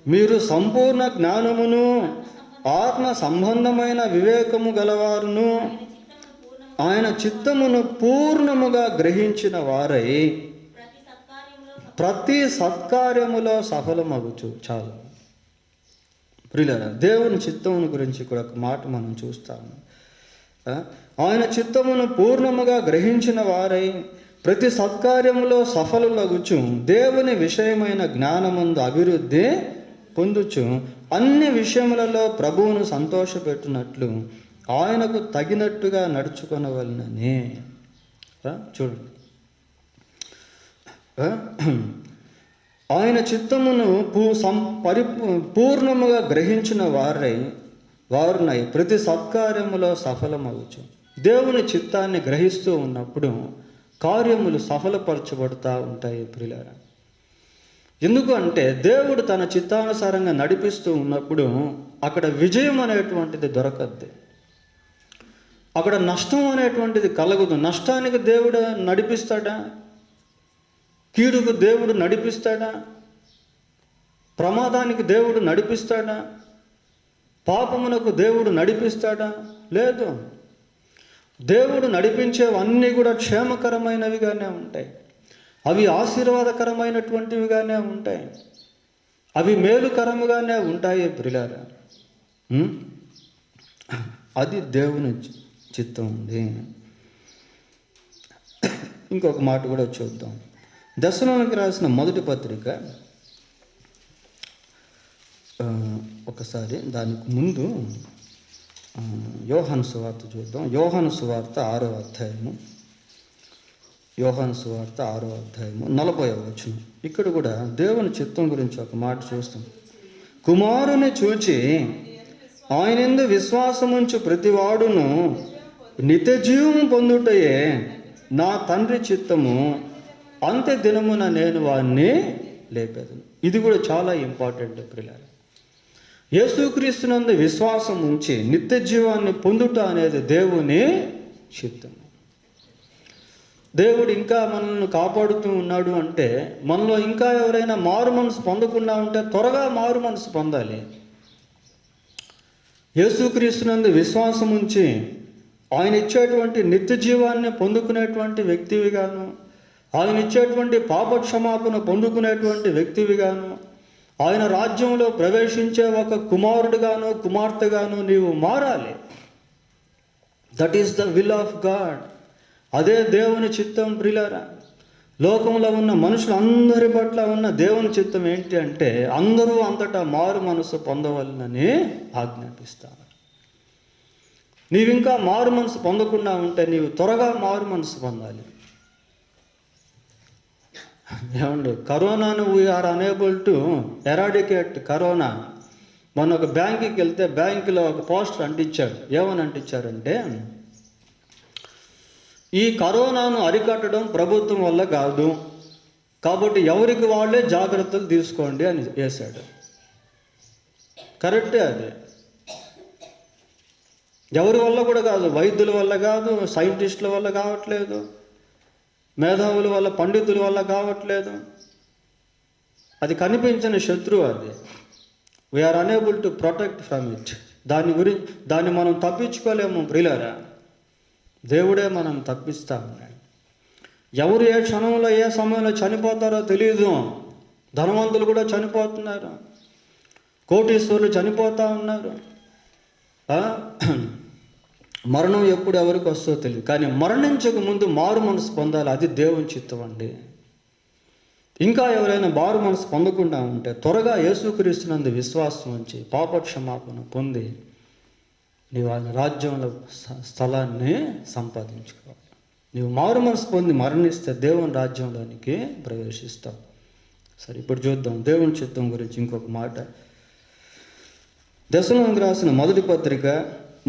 మీరు సంపూర్ణ జ్ఞానమును ఆత్మ సంబంధమైన వివేకము గలవారును ఆయన చిత్తమును పూర్ణముగా గ్రహించిన వారై ప్రతి సత్కార్యములో సఫలమగుచు. చాలు ప్రియులారా, దేవుని చిత్తమును గురించి కూడా ఒక మాట మనం చూస్తాము. ఆయన చిత్తమును పూర్ణముగా గ్రహించిన వారై ప్రతి సత్కార్యములో సఫలులగుచు, దేవుని విషయమైన జ్ఞానమందు అభివృద్ధి పొందుచు, అన్ని విషయములలో ప్రభువును సంతోషపెట్టునట్లు ఆయనకు తగినట్టుగా నడుచుకొనవలనని. చూడండి, ఆయన చిత్తమును పూర్ణముగా గ్రహించిన వారునై ప్రతి సత్కార్యములో సఫలమవచ్చు. దేవుని చిత్తాన్ని గ్రహిస్తూ ఉన్నప్పుడు కార్యములు సఫలపరచబడుతూ ఉంటాయి ప్రియులారా. ఎందుకు అంటే దేవుడు తన చిత్తానుసారంగా నడిపిస్తూ ఉన్నప్పుడు అక్కడ విజయం అనేటువంటిది దొరకద్ది, అక్కడ నష్టం అనేటువంటిది కలగదు. నష్టానికి దేవుడు నడిపిస్తాడా? కీడుకు దేవుడు నడిపిస్తాడా? ప్రమాదానికి దేవుడు నడిపిస్తాడా? పాపమునకు దేవుడు నడిపిస్తాడా? లేదు. దేవుడు నడిపించేవన్నీ కూడా క్షేమకరమైనవిగానే ఉంటాయి, అవి ఆశీర్వాదకరమైనటువంటివిగానే ఉంటాయి. అవి మేలుకరముగానే ఉంటాయి ప్రియులారా. అది దేవుని చిత్తం ఉంది. ఇంకొక మాట కూడా చూద్దాం. దశలోనికి రాసిన మొదటి పత్రిక, ఒకసారి దానికి ముందు యోహాను సువార్త చూద్దాం. యోహాను సువార్త 6వ అధ్యాయము, యోహాను సువార్త 6వ అధ్యాయము 40వ వచనం. ఇక్కడ కూడా దేవుని చిత్తం గురించి ఒక మాట చూస్తాం. కుమారుని చూచి ఆయనందు విశ్వాసముంచు ప్రతివాడును నిత్య జీవం పొందుటయే నా తండ్రి చిత్తము, అంత్య దినమున నేను వారిని లేపేదను. ఇది కూడా చాలా ఇంపార్టెంట్ ప్రియులారా. యేసుక్రీస్తునందు విశ్వాసం ఉంచి నిత్య జీవాన్ని పొందుట అనేది దేవుని చిత్తం. దేవుడు ఇంకా మనల్ని కాపాడుతూ ఉన్నాడు అంటే, మనలో ఇంకా ఎవరైనా మారు మనసు పొందకుండా ఉంటే త్వరగా మారు మనసు పొందాలి. యేసుక్రీస్తునందు విశ్వాసం ఉంచి ఆయన ఇచ్చేటువంటి నిత్య జీవాన్ని పొందుకునేటువంటి వ్యక్తివిగాను, ఆయన ఇచ్చేటువంటి పాపక్షమాపణ పొందుకునేటువంటి వ్యక్తివిగాను, ఆయన రాజ్యంలో ప్రవేశించే ఒక కుమారుడుగాను కుమార్తెగాను నీవు మారాలి. That is the will of God. అదే దేవుని చిత్తం ప్రియులారా. లోకంలో ఉన్న మనుషులందరి పట్ల ఉన్న దేవుని చిత్తం ఏంటి అంటే, అందరూ అంతటా మారు మనసు పొందవలనని ఆజ్ఞాపిస్తారు. నీవింకా మారు మనసు పొందకుండా ఉంటే నీవు త్వరగా మారు మనసు పొందాలి. ఏమండి, కరోనాను we are unable to eradicate corona. మొన్న ఒక బ్యాంకుకి వెళ్తే బ్యాంకులో ఒక పోస్టర్ అంటించాడు. ఏమని అంటించారంటే, ఈ కరోనాను అరికట్టడం ప్రభుత్వం వల్ల కాదు, కాబట్టి ఎవరికి వాళ్ళే జాగ్రత్తలు తీసుకోండి అని వేశాడు. కరెక్టే. అది ఎవరి వల్ల కూడా కాదు, వైద్యుల వల్ల కాదు, సైంటిస్టుల వల్ల కావట్లేదు, మేధావుల వల్ల, పండితుల వల్ల కావట్లేదు. అది కనిపించిన శత్రువు. అది we are unable to protect from it. దాన్ని మనం తప్పించుకోలేము ప్రియులారా. దేవుడే మనం తప్పిస్తా ఉన్నాడు. ఎవరు ఏ క్షణంలో ఏ సమయంలో చనిపోతారో తెలియదు. ధనవంతులు కూడా చనిపోతున్నారు, కోటీశ్వరులు చనిపోతూ ఉన్నారు. మరణం ఎప్పుడు ఎవరికి వస్తుందో తెలియదు. కానీ మరణించక ముందు మారు మనసు పొందాలి. అది దేవుని చిత్తం అండి. ఇంకా ఎవరైనా మారు మనసు పొందకుండా ఉంటే త్వరగా యేసుక్రీస్తునందు విశ్వాసం ఉంచి పాపక్షమాపణ పొంది నీవు ఆయన రాజ్యంలో స్థలాన్ని సంపాదించుకోవాలి. నీవు మారు మనసు పొంది మరణిస్తే దేవుని రాజ్యంలోనికి ప్రవేశిస్తావు. సరే, ఇప్పుడు చూద్దాం దేవుని చిత్తం గురించి ఇంకొక మాట. దశలోనికి రాసిన మొదటి పత్రిక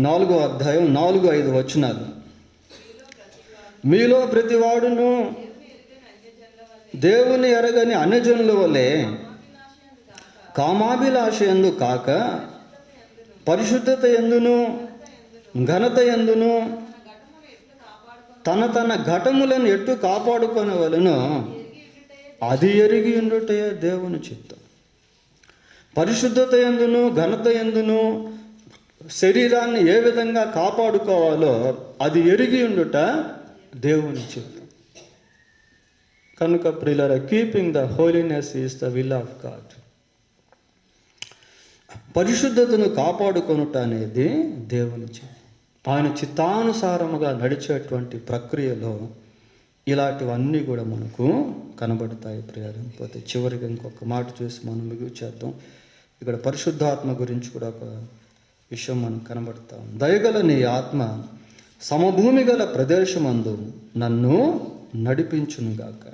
4వ అధ్యాయం 4-5 వచనాలు. మీలో ప్రతివాడును దేవుని ఎరగని అన్యజనుల వలె కామాభిలాష యందు కాక పరిశుద్ధత యందును ఘనత యందును తన ఘటములను ఎట్టు కాపాడుకొనవలెనో అది ఎరిగి ఉండుటే దేవుని చిత్తం. పరిశుద్ధత యందును ఘనత యందును శరీరాన్ని ఏ విధంగా కాపాడుకోవాలో అది ఎరిగి ఉండుట దేవుని చిత్తం. కనుక ప్రియులారా, keeping the holiness is the will of God. పరిశుద్ధతను కాపాడుకొనుట అనేది దేవుని చిత్తం. ఆయన చిత్తానుసారముగా నడిచేటువంటి ప్రక్రియలో ఇలాంటివన్నీ కూడా మనకు కనబడతాయి ప్రియులారా. పోతే చివరిగా ఇంకొక మాట చూసి మనం ముగించేద్దాం. ఇక్కడ పరిశుద్ధాత్మ గురించి కూడా ఒక విషయం మనకు కనబడతాం. దయగల నీ ఆత్మ సమభూమి గల ప్రదేశమందు నన్ను నడిపించునుగాక.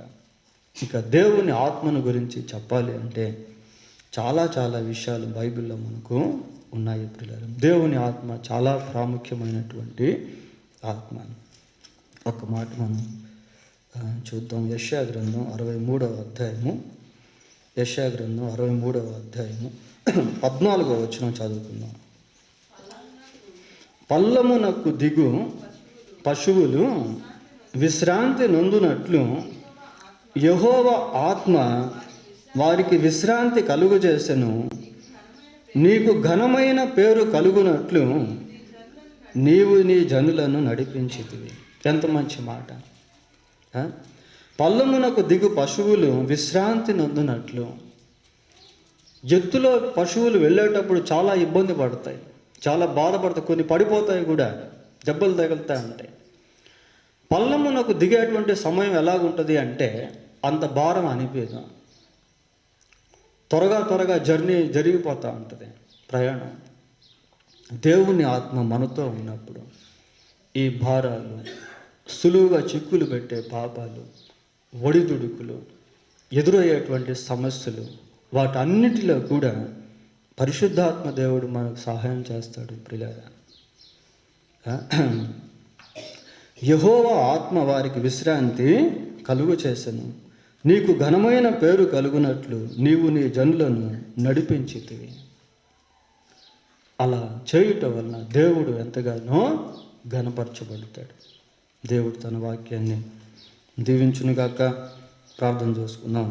ఇక దేవుని ఆత్మను గురించి చెప్పాలి అంటే చాలా చాలా విషయాలు బైబిల్లో మనకు ఉన్నాయి ప్రియులారా. దేవుని ఆత్మ చాలా ప్రాముఖ్యమైనటువంటి ఆత్మ. ఒక మాట మనం చూద్దాం. యెషయా గ్రంథం 63వ అధ్యాయము, యెషయా గ్రంథం 63వ అధ్యాయము 14వ వచనం చదువుకుందాం. పల్లమునకు దిగు పశువులు విశ్రాంతి నొందునట్లు యెహోవా ఆత్మ వారికి విశ్రాంతి కలుగజేసెను. నీకు ఘనమైన పేరు కలుగునట్లు నీవు నీ జనులను నడిపించితివి. ఎంత మంచి మాట. పల్లమునకు దిగు పశువులు విశ్రాంతి నొందునట్లు. ఎత్తులో పశువులు వెళ్ళేటప్పుడు చాలా ఇబ్బంది పడతాయి, చాలా బాధపడతాయి, కొన్ని పడిపోతాయి కూడా, దెబ్బలు తగులుతూ ఉంటాయి. పల్లమునకు దిగేటువంటి సమయం ఎలాగుంటుంది అంటే అంత భారం అనిపించదు, త్వరగా జర్నీ జరిగిపోతూ ఉంటుంది ప్రయాణం. దేవుని ఆత్మ మనతో ఉన్నప్పుడు ఈ భారాలు, సులువుగా చిక్కులు పెట్టే పాపాలు, ఒడిదుడుకులు, ఎదురయ్యేటువంటి సమస్యలు, వాటన్నిటిలో కూడా పరిశుద్ధాత్మ దేవుడు మనకు సహాయం చేస్తాడు. ప్రియులారా, యెహోవా ఆత్మ వారికి విశ్రాంతి కలుగు చేసెను, నీకు ఘనమైన పేరు కలుగునట్లు నీవు నీ జనులను నడిపించితివి. అలా చేయుట వలన దేవుడు ఎంతగానో ఘనపరచబడతాడు. దేవుడు తన వాక్యాన్ని దీవించునుగాక. ప్రార్థన చేసుకుందాం.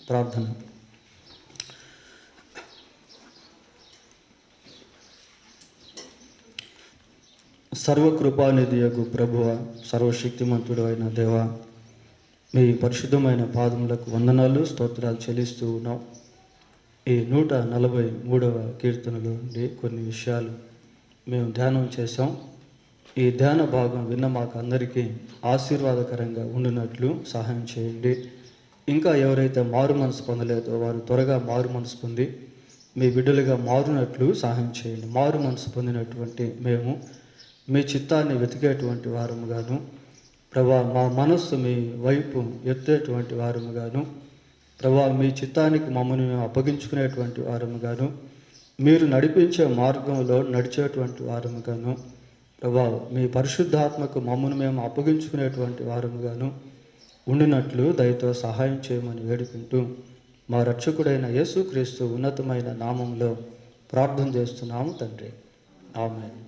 ప్రార్థన. సర్వకృపానిధియగు ప్రభువ, సర్వశక్తిమంతుడు అయిన దేవ, మీ పరిశుద్ధమైన పాదములకు వందనాలు, స్తోత్రాలు చెల్లిస్తూ ఉన్నాం. ఈ 143వ కీర్తనలో నుండి కొన్ని విషయాలు మేము ధ్యానం చేసాం. ఈ ధ్యాన భాగం విన్న మాకు అందరికీ ఆశీర్వాదకరంగా ఉండినట్లు సహాయం చేయండి. ఇంకా ఎవరైతే మారు మనసు పొందలేదో వారు త్వరగా మారు మనసు పొంది మీ బిడ్డలుగా మారునట్లు సహాయం చేయండి. మారు మనసు పొందినటువంటి మేము మీ చిత్తాన్ని వెతికేటువంటి వారముగాను, ప్రభా మా మనస్సు మీ వైపు ఎత్తేటువంటి వారముగాను, ప్రభా మీ చిత్తానికి మమ్మల్ని మేము అప్పగించుకునేటువంటి వారముగాను, మీరు నడిపించే మార్గంలో నడిచేటువంటి వారముగాను, ప్రభా మీ పరిశుద్ధాత్మకు మమ్మల్ని మేము అప్పగించుకునేటువంటి వారముగాను ఉండినట్లు దయతో సహాయం చేయమని వేడుకుంటూ మా రక్షకుడైన యేసుక్రీస్తు ఉన్నతమైన నామంలో ప్రార్థన చేస్తున్నాము తండ్రి. ఆమేన్.